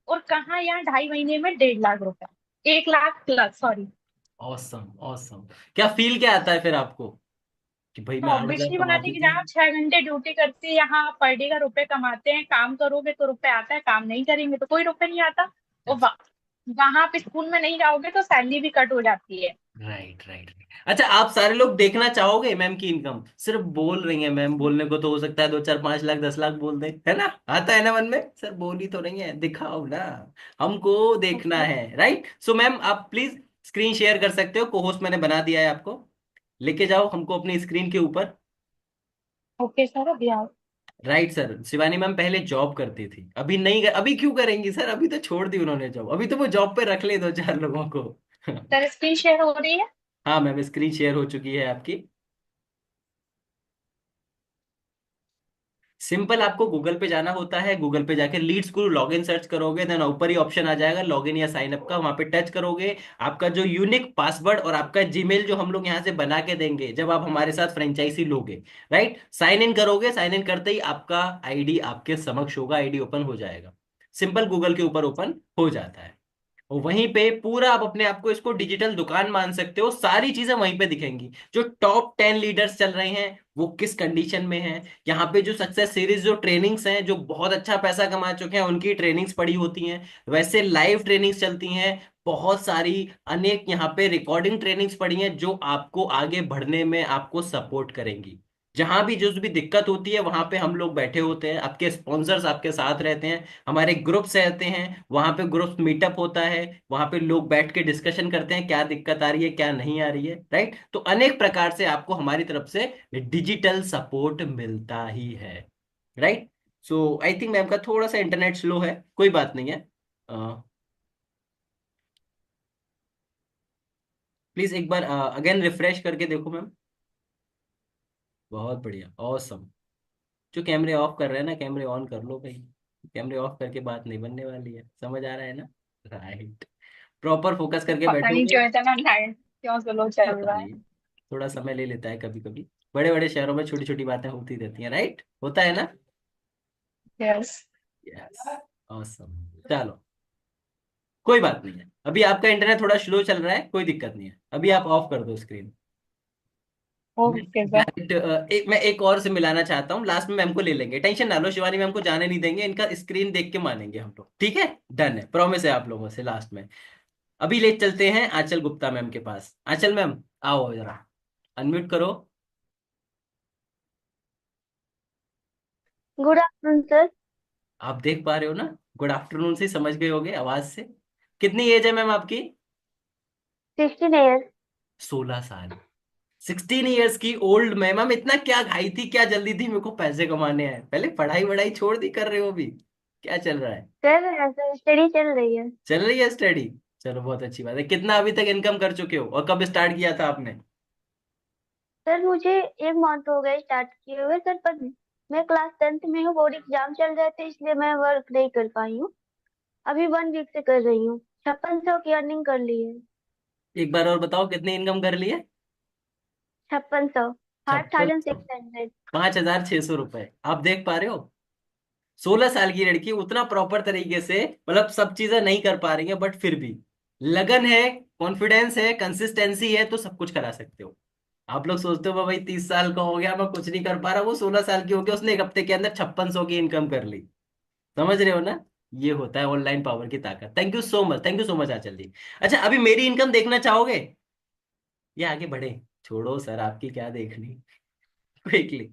और कहाँ यहाँ 2.5 महीने में 1.5 लाख रुपए, 1 lakh plus, sorry. Awesome awesome. क्या फील क्या आता है फिर आपको कि भाई मैं 8,000 ऑब्वियसली बात है कमाती कि थी? जहाँ आप 6 घंटे ड्यूटी करते हैं, यहाँ पर डे का रुपए कमाते हैं, काम करोगे तो रुपए आता है, काम नहीं करेंगे तो कोई रुपए नहीं आता। और वहां आप स्कूल में नहीं जाओगे तो सैलरी भी कट हो जाती है। Right right. अच्छा, आप सारे लोग देखना चाहोगे मैम की इनकम? सिर्फ बोल रही हैं मैम, बोलने को तो हो सकता है 2 4 5 लाख 10 लाख बोल दे, है ना? आता है ना मन में? सर बोल ही तो रही है, दिखाओ ना, हमको देखना ओके। है। राइट, सो मैम आप प्लीज स्क्रीन शेयर कर सकते हो, को होस्ट मैंने बना दिया है आपको। लेके जाओ हमको अपनी स्क्रीन के ऊपर। ओके सर, अभी आओ। राइट सर, शिवानी मैम पहले जॉब करती थी, अभी नहीं अभी क्यों करेंगी सर? अभी तो छोड़ दी उन्होंने जॉब, अभी तो वो जॉब पे रख ले 2 4 लोगों को। सर स्क्रीन शेयर हो रही है। हाँ मैम, स्क्रीन शेयर हो चुकी है आपकी। सिंपल, आपको गूगल पे जाना होता है, गूगल पे जाके लीड स्कूल लॉगिन सर्च करोगे, देन ऊपर ही ऑप्शन आ जाएगा लॉगिन या साइन अप का, वहां पे टच करोगे। आपका जो यूनिक पासवर्ड और आपका जीमेल जो हम लोग यहाँ से बना के देंगे जब आप हमारे साथ फ्रेंचाइजी लोगे, राइट, साइन इन करोगे। साइन इन करते ही आपका आईडी आपके समक्ष होगा, आईडी ओपन हो जाएगा। सिंपल, गूगल के ऊपर ओपन हो जाता है। और वहीं पे पूरा आप अपने आप को इसको डिजिटल दुकान मान सकते हो, सारी चीजें वहीं पे दिखेंगी। जो टॉप 10 लीडर्स चल रहे हैं वो किस कंडीशन में हैं, यहाँ पे जो सक्सेस सीरीज जो ट्रेनिंग्स हैं, जो बहुत अच्छा पैसा कमा चुके हैं उनकी ट्रेनिंग्स पड़ी होती हैं, वैसे लाइव ट्रेनिंग्स चलती हैं बहुत सारी। अनेक यहाँ पे रिकॉर्डिंग ट्रेनिंग्स पड़ी हैं जो आपको आगे बढ़ने में आपको सपोर्ट करेंगी। जहां भी जो भी दिक्कत होती है वहां पे हम लोग बैठे होते हैं, आपके स्पॉन्सर्स आपके साथ रहते हैं, हमारे ग्रुप्स रहते हैं, वहां पे ग्रुप मीटअप होता है, वहां पे लोग बैठ के डिस्कशन करते हैं क्या दिक्कत आ रही है क्या नहीं आ रही है। राइट, तो अनेक प्रकार से आपको हमारी तरफ से डिजिटल सपोर्ट मिलता ही है। Right, so I think ma'am का थोड़ा सा इंटरनेट स्लो है, कोई बात नहीं है। प्लीज एक बार अगेन रिफ्रेश करके देखो मैम। बहुत बढ़िया, ऑसम। जो कैमरे ऑफ कर रहे हैं ना, कैमरे ऑन कर लो भाई। कैमरे ऑफ करके बात नहीं बनने वाली है, समझ आ रहा है ना? राइट, प्रॉपर फोकस करके पता नहीं बैठोगे। क्यों इतना नाइट क्यों स्लो चल पता रहा है। नहीं, थोड़ा समय ले लेता है कभी कभी। बड़े बड़े शहरों में छोटी छोटी बातें होती रहती हैं, राइट, होता है ना? यस। Yes, awesome. चलो, कोई बात नहीं है, अभी आपका इंटरनेट थोड़ा स्लो चल रहा है, कोई दिक्कत नहीं है, अभी आप ऑफ कर दो स्क्रीन। Okay sir. डायरेक्ट मैं एक और से मिलाना चाहता हूँ, लास्ट में मैम को ले लेंगे, टेंशन ना लो, शिवानी मैम को जाने नहीं देंगे, इनका स्क्रीन देख के मानेंगे हम लोग, ठीक है? डन है, प्रॉमिस है आप लोगों से लास्ट में। अभी ले चलते हैं आंचल गुप्ता मैम के पास। आंचल मैम आओ जरा, अनम्यूट करो। Good afternoon sir. आप देख पा रहे हो ना, गुड आफ्टरनून से समझ गए होगे आवाज से। कितनी एज है मैम आपकी? 16 ईयर। 16 साल। 16 ईयर्स की ओल्ड मैम, मैम इतना क्या घाई थी, क्या जल्दी थी मेरे को पैसे कमाने हैं? पहले पढ़ाई वढ़ाई छोड़ दी कर रहे हो अभी? क्या चल रहा है? सर ऐसा स्टडी चल रही है। चल रही है स्टडी? चलो बहुत अच्छी बात है। कितना अभी तक इनकम कर चुके हो और कब स्टार्ट किया था आपने? सर मुझे 1 मंथ हो गया स्टार्ट किए हुए सर, पर मैं क्लास 10th में हूँ, बोर्ड एग्जाम चल रहे थे इसलिए मैं वर्क नहीं कर पाई हूँ। अभी 1 वीक से कर रही हूँ। 5600 की अर्निंग कर ली है। एक बार और बताओ, कितनी इनकम कर ली है? 5600। फाइव 56। थाउजेंड सिक्स हंड्रेड 5,600 रुपए, आप देख पा रहे हो? 16 साल की लड़की उतना प्रॉपर तरीके से, मतलब सब चीजें नहीं कर पा रही है बट फिर भी लगन है, कॉन्फिडेंस है, कंसिस्टेंसी है, तो सब कुछ करा सकते हो। आप लोग सोचते हो भाई 30 साल का हो गया मैं कुछ नहीं कर पा रहा, वो 16 साल की हो गया, उसने एक हफ्ते के अंदर 5600 की इनकम कर ली। समझ रहे हो ना? ये होता है ऑनलाइन पावर की ताकत। Thank you so much, thank you so much Anchal ji. अच्छा, अभी मेरी इनकम देखना चाहोगे या आगे बढ़े? छोड़ो सर, आपकी क्या देखनी, क्विकली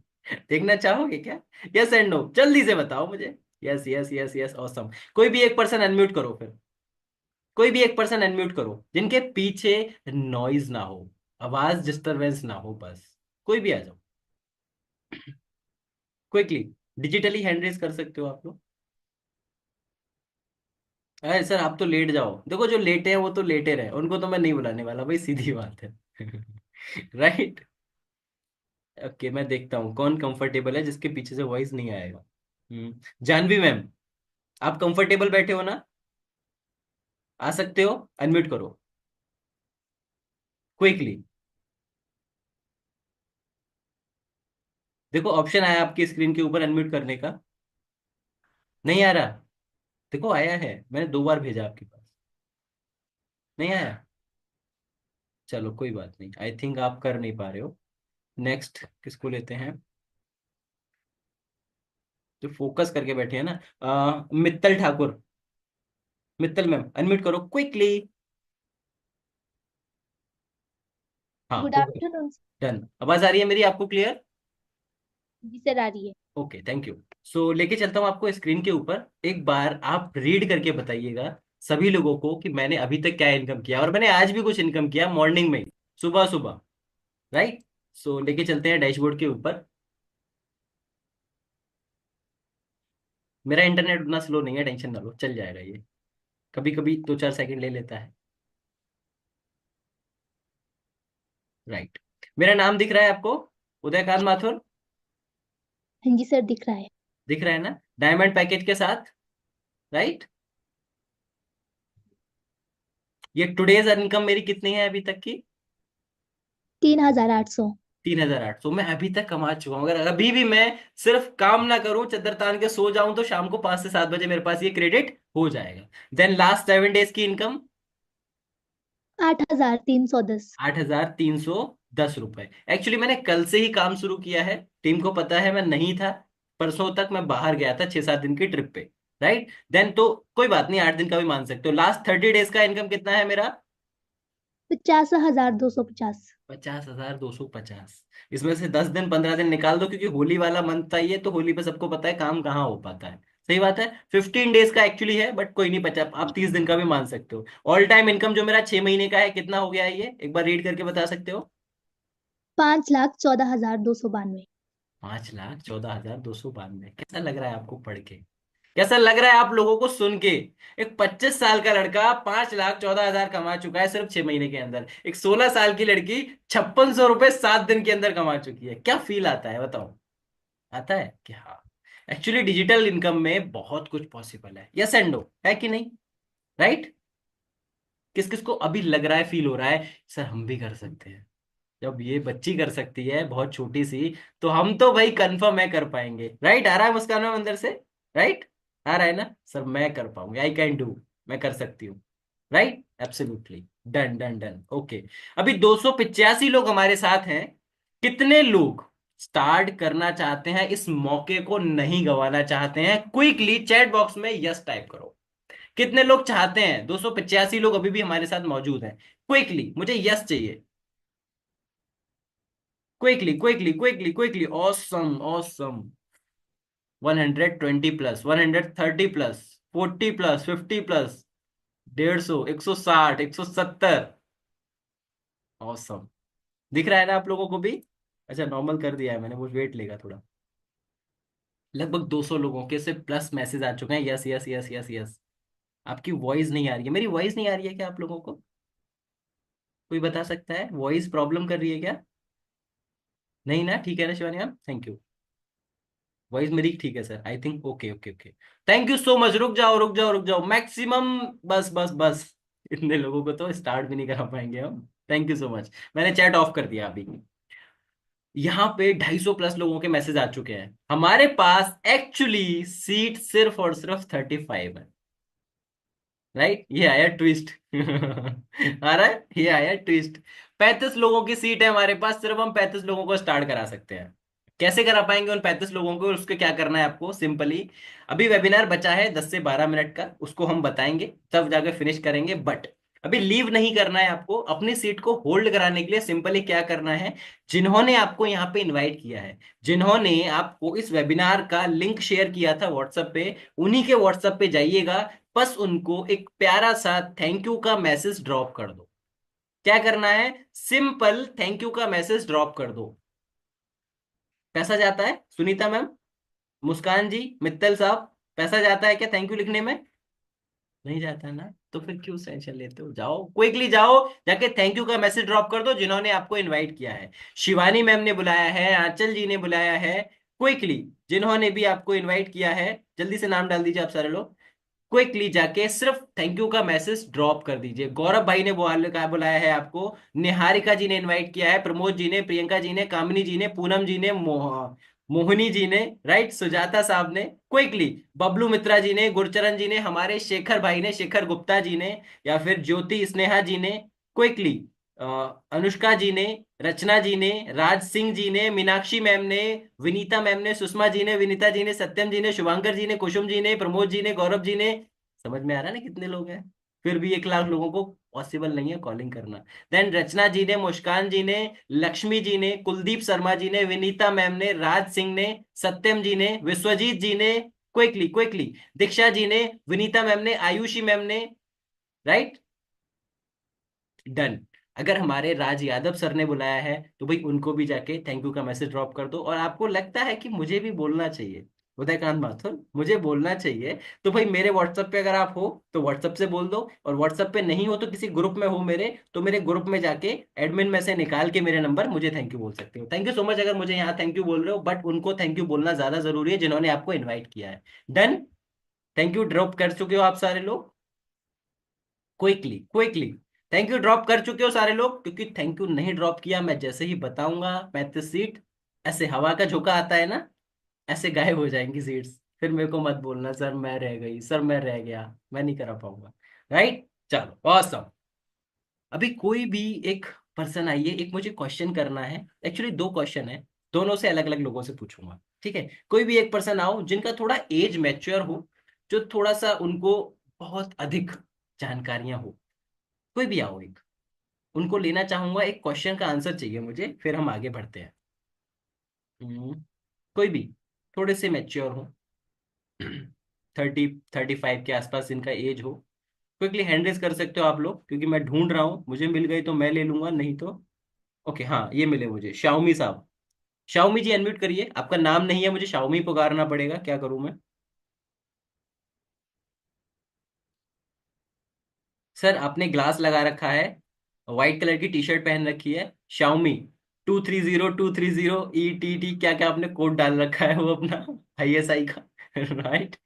देखना चाहोगे क्या? यस एंड नो, जल्दी से बताओ मुझे। Yes yes yes yes, awesome. कोई भी एक पर्सन अनम्यूट करो फिर, कोई भी एक पर्सन अनम्यूट करो जिनके पीछे नॉइज ना हो, आवाज डिस्टरबेंस ना हो, बस कोई भी आ जाओ क्विकली। डिजिटली हैंड रेज कर सकते हो आप लोग। अरे सर आप तो लेट जाओ, देखो जो लेटे हैं वो तो लेटे रहे, उनको तो मैं नहीं बुलाने वाला भाई, सीधी बात है। राइट, ओके, मैं देखता हूँ कौन कंफर्टेबल है जिसके पीछे से वॉइस नहीं आएगा। जानवी मैम, आप कंफर्टेबल बैठे हो ना? आ सकते हो, अनम्यूट करो क्विकली। देखो ऑप्शन आया आपकी स्क्रीन के ऊपर अनम्यूट करने का, नहीं आ रहा? देखो आया है, मैंने 2 बार भेजा आपके पास, नहीं आया। चलो कोई बात नहीं, आई थिंक आप कर नहीं पा रहे हो। नेक्स्ट किसको लेते हैं, जो फोकस करके बैठे हैं ना, मित्तल ठाकुर। मित्तल मैम अनम्यूट करो क्विकली। हाँ गुड हो गया। आफ्टरनून। डन, आवाज आ रही है मेरी आपको क्लियर? जी सर, आ रही है। Okay thank you. सो लेके चलता हूँ आपको स्क्रीन के ऊपर, एक बार आप रीड करके बताइएगा सभी लोगों को कि मैंने अभी तक क्या इनकम किया, और मैंने आज भी कुछ इनकम किया मॉर्निंग में, सुबह सुबह। राइट। सो लेके चलते हैं डैशबोर्ड के ऊपर। मेरा इंटरनेट उतना स्लो नहीं है, टेंशन ना लो, चल जाएगा ये, कभी कभी 2-4 सेकंड ले लेता है। राइट। मेरा नाम दिख रहा है आपको, उदयकांत माथुर? हाँ जी सर, दिख रहा है। दिख रहा है ना, डायमंड पैकेज के साथ। राइट। ये टुडेज इनकम मेरी कितनी है अभी तक की? 3,800। 3,800 मैं अभी तक कमा चुका हूँ। अगर अभी भी मैं सिर्फ काम ना करूं, चद्दर तान के सो जाऊं, तो शाम को 5 से 7 बजे मेरे पास ये क्रेडिट हो जाएगा। देन लास्ट 7 डेज की इनकम 8,310। 8,310 रुपए। एक्चुअली मैंने कल से ही काम शुरू किया है, टीम को पता है मैं नहीं था, परसों तक मैं बाहर गया था 6-7 दिन की ट्रिप पे। राइट। देन तो कोई बात नहीं, 8 दिन का भी मान सकते हो। लास्ट 30 डेज का इनकम कितना है मेरा? 50,250। 50,250। इसमें से 10 दिन 15 दिन निकाल दो, क्योंकि होली वाला मंथ था ये, तो होली पे सबको पता है काम कहाँ हो पाता है। सही बात है, 15 डेज का एक्चुअली है, बट कोई नहीं, 50 आप 30 दिन का भी मान सकते हो। ऑल टाइम इनकम जो मेरा 6 महीने का है, कितना हो गया है ये, एक बार रीड करके बता सकते हो? 5,14,292। 5,14,292। कैसा लग रहा है आपको पढ़ के? कैसा लग रहा है आप लोगों को सुन के? एक 25 साल का लड़का 5,14,000 कमा चुका है सिर्फ 6 महीने के अंदर। एक 16 साल की लड़की 5600 रुपए 7 दिन के अंदर कमा चुकी है। क्या फील आता है बताओ? आता है कि हाँ, एक्चुअली डिजिटल इनकम में बहुत कुछ पॉसिबल है। यस एंड नो, है कि नहीं? राइट। किस किस को अभी लग रहा है, फील हो रहा है, सर हम भी कर सकते हैं? जब ये बच्ची कर सकती है बहुत छोटी सी, तो हम तो भाई कंफर्म है कर पाएंगे। राइट। आ रहा है मुस्कान मैम अंदर से? राइट। आ रहा है ना सर, मैं कर पाऊंगी, आई कैन डू, मैं कर सकती हूँ। Right absolutely. Done done done okay. अभी 285 लोग हमारे साथ हैं। कितने लोग स्टार्ट करना चाहते हैं, इस मौके को नहीं गंवाना चाहते हैं? क्विकली चैट बॉक्स में यस टाइप करो। कितने लोग चाहते हैं? 285 लोग अभी भी हमारे साथ मौजूद हैं। क्विकली मुझे यस चाहिए, quickly quickly quickly quickly. Awesome awesome. 120 plus, 130 plus, 40 plus, 50 plus, 150, 160, 170। Awesome. दिख रहा है ना आप लोगों को भी? अच्छा नॉर्मल कर दिया है मैंने, वो वेट लेगा थोड़ा। लगभग 200 लोगों के से प्लस मैसेज आ चुके हैं, yes yes yes yes yes. आपकी वॉइस नहीं आ रही है, मेरी वॉइस नहीं आ रही है क्या आप लोगों को? कोई बता सकता है, वॉइस प्रॉब्लम कर रही है क्या? नहीं ना, ठीक है ना Shivani ma'am, thank you. Voice मेरी ठीक है sir, I think okay okay okay. Thank you so much. रुक जाओ रुक जाओ रुक जाओ, मैक्सिमम, बस बस बस। इतने लोगों को तो स्टार्ट भी नहीं करा पाएंगे हम। Thank you so much. मैंने चैट ऑफ कर दिया अभी। यहाँ पे 250 प्लस लोगों के मैसेज आ चुके हैं। हमारे पास एक्चुअली सीट सिर्फ और सिर्फ 35 है। राइट। ये आया ट्विस्ट। आ रहा है, ये आया ट्विस्ट। 35 लोगों की सीट है हमारे पास, सिर्फ हम 35 लोगों को स्टार्ट करा सकते हैं। कैसे करा पाएंगे उन 35 लोगों को? उसके क्या करना है आपको, सिंपली अभी वेबिनार बचा है 10 से 12 मिनट का, उसको हम बताएंगे तब जाके फिनिश करेंगे। बट अभी लीव नहीं करना है आपको, अपनी सीट को होल्ड कराने के लिए सिंपली क्या करना है, जिन्होंने आपको यहाँ पे इनवाइट किया है, जिन्होंने आपको इस वेबिनार का लिंक शेयर किया था व्हाट्सएप पे, उन्हीं के व्हाट्सएप पे जाइएगा। बस उनको एक प्यारा सा थैंक यू का मैसेज ड्रॉप कर दो। क्या करना है, सिंपल थैंक यू का मैसेज ड्रॉप कर दो। पैसा जाता है सुनीता मैम, मुस्कान जी, मित्तल साहब, पैसा जाता है क्या थैंक यू लिखने में? नहीं जाता है ना, तो फिर क्यों टेंशन लेते हो? जाओ क्विकली जाओ, जाके थैंक यू का मैसेज ड्रॉप कर दो जिन्होंने आपको इनवाइट किया है। शिवानी मैम ने बुलाया है, आंचल जी ने बुलाया है, क्विकली जिन्होंने भी आपको इनवाइट किया है, जल्दी से नाम डाल दीजिए आप सारे लोग। क्विकली जाके सिर्फ थैंक यू का मैसेज ड्रॉप कर दीजिए। गौरव भाई ने बुलाया है आपको, निहारिका जी ने इनवाइट किया है, प्रमोद जी ने, प्रियंका जी ने, कामिनी जी ने, पूनम जी ने, मोहिनी जी ने, राइट, सुजाता साहब ने क्विकली, बबलू मित्रा जी ने, गुरचरण जी ने, हमारे शेखर भाई ने, शेखर गुप्ता जी ने, या फिर ज्योति स्नेहा जी ने क्विकली, अनुष्का जी ने, रचना जी ने, राज सिंह जी ने, मीनाक्षी मैम ने, विनीता मैम ने, सुषमा जी ने, विनीता जी ने, सत्यम जी ने, शुभांकर जी ने, कुसुम जी ने, प्रमोद जी ने, गौरव जी ने। समझ में आ रहा है ना कितने लोग हैं? फिर भी 1 लाख लोगों को पॉसिबल नहीं है कॉलिंग करना। देन रचना जी ने, मुस्कान जी ने, लक्ष्मी जी ने, कुलदीप शर्मा जी ने, विनीता मैम ने, राज सिंह ने, सत्यम जी ने, विश्वजीत जी ने, क्विकली क्विकली, दीक्षा जी ने, विनीता मैम ने, आयुषी मैम ने, राइट, डन। अगर हमारे राज यादव सर ने बुलाया है तो भाई उनको भी जाके थैंक यू का मैसेज ड्रॉप कर दो। और आपको लगता है कि मुझे भी बोलना चाहिए, उदयकांत माथुर, मुझे बोलना चाहिए, तो भाई मेरे व्हाट्सएप पे अगर आप हो तो व्हाट्सएप से बोल दो, और व्हाट्सएप पे नहीं हो तो किसी ग्रुप में हो मेरे, तो मेरे ग्रुप में जाके एडमिन में से निकाल के मेरे नंबर मुझे थैंक यू बोल सकते हो। थैंक यू सो मच अगर मुझे यहाँ थैंक यू बोल रहे हो, बट उनको थैंक यू बोलना ज्यादा जरूरी है जिन्होंने आपको इन्वाइट किया है। डन। थैंक यू ड्रॉप कर चुके हो आप सारे लोग, quickly quickly thank you drop कर चुके हो सारे लोग, क्योंकि थैंक यू नहीं ड्रॉप किया, मैं जैसे ही बताऊंगा 35 सीट, ऐसे हवा का झोंका आता है ना, ऐसे गायब हो जाएंगी सीट्स। फिर मेरे को मत बोलना सर मैं रह गई, सर मैं रह गया, मैं नहीं करा पाऊंगा। राइट, चलो ऑसम। अभी कोई भी एक पर्सन आइए, एक मुझे क्वेश्चन करना है, एक्चुअली 2 क्वेश्चन है, दोनों से अलग अलग लोगों से पूछूंगा, ठीक है? कोई भी एक पर्सन आओ जिनका थोड़ा एज मैच्योर हो, जो थोड़ा सा उनको बहुत अधिक जानकारियां हो, कोई भी आओ एक, उनको लेना चाहूंगा, एक क्वेश्चन का आंसर चाहिए मुझे, फिर हम आगे बढ़ते हैं। कोई भी थोड़े से मैच्योर हो, 30-35 के आसपास इनका एज हो, क्विकली हैंड रेज कर सकते हो आप लोग, क्योंकि मैं ढूंढ रहा हूँ, मुझे मिल गई तो मैं ले लूंगा, नहीं तो ओके, हाँ ये मिले मुझे, शाओमी साहब। शाओमी जी अनम्यूट करिए, आपका नाम नहीं है, मुझे शाओमी पुकारना पड़ेगा, क्या करूं मैं? सर आपने ग्लास लगा रखा है, व्हाइट कलर की टी शर्ट पहन रखी है, शाओमी 230 230 ETT, क्या क्या आपने कोड डाल रखा है वो अपना, ISI का, राइट?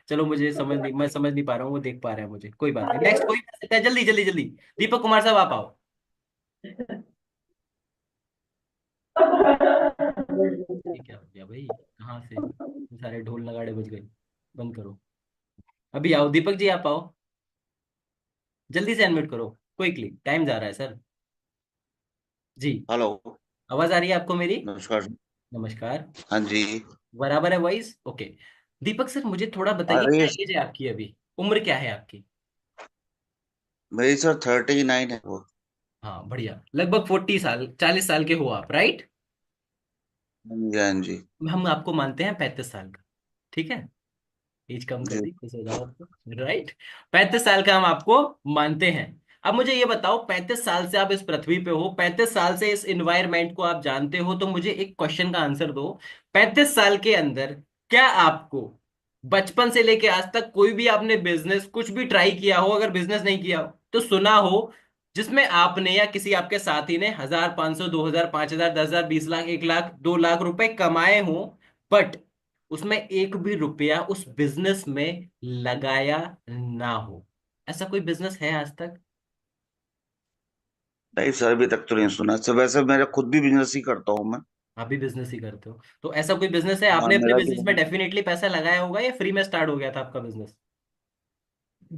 चलो मुझे समझ नहीं, मैं समझ नहीं पा रहा हूँ, वो देख पा रहा है मुझे, कोई बात नहीं, नेक्स्ट कोई कर सकता है, जल्दी जल्दी जल्दी, दीपक कुमार साहब आप आओ। ये क्या हो गया भाई, कहाँ से ये सारे ढोल नगाड़े बज गए? बंद करो, अभी आओ दीपक जी, आप आओ, जल्दी से अनम्यूट करो, क्विकली, टाइम जा रहा है सर। जी, हेलो। आवाज आ रही है आपको मेरी? नमस्कार। नमस्कार। हाँ जी। बराबर है वॉइस? ओके। दीपक सर मुझे थोड़ा बताइए, अरे क्या एज है आपकी अभी, उम्र क्या है आपकी? मेरी सर 39 है वो। हाँ बढ़िया, लगभग 40 साल, 40 साल के हो आप, राइट? हाँ जी, हाँ जी। हम आपको मानते हैं 35 साल का, ठीक है? एज कम कर जी। दी, खुश हो जाओ आपको, राइट? 35 साल का हम आपको मानते हैं। अब मुझे ये बताओ, 35 साल से आप इस पृथ्वी पे हो, 35 साल से इस इन्वायरमेंट को आप जानते हो, तो मुझे एक क्वेश्चन का आंसर दो। 35 साल के अंदर क्या आपको बचपन से लेके आज तक कोई भी आपने बिजनेस कुछ भी ट्राई किया हो, अगर बिजनेस नहीं किया हो तो सुना हो, जिसमें आपने या किसी आपके साथी ने 1,000 500 2,000 5,000 10,000 20 लाख 1 लाख 2 लाख रुपए कमाए हो, बट उसमें एक भी रुपया उस बिजनेस में लगाया ना हो? ऐसा कोई बिजनेस है आज तक? नहीं सर, अभी तक तो नहीं सुना सर। वैसे मेरा खुद भी बिजनेस ही करता हूँ मैं। आप भी बिजनेस ही करते हो, तो ऐसा कोई बिजनेस है, हाँ, आपने अपने मेरा भी बिजनेस में डेफिनेटली पैसा लगाया होगा, या फ्री में स्टार्ट हो गया था आपका बिजनेस?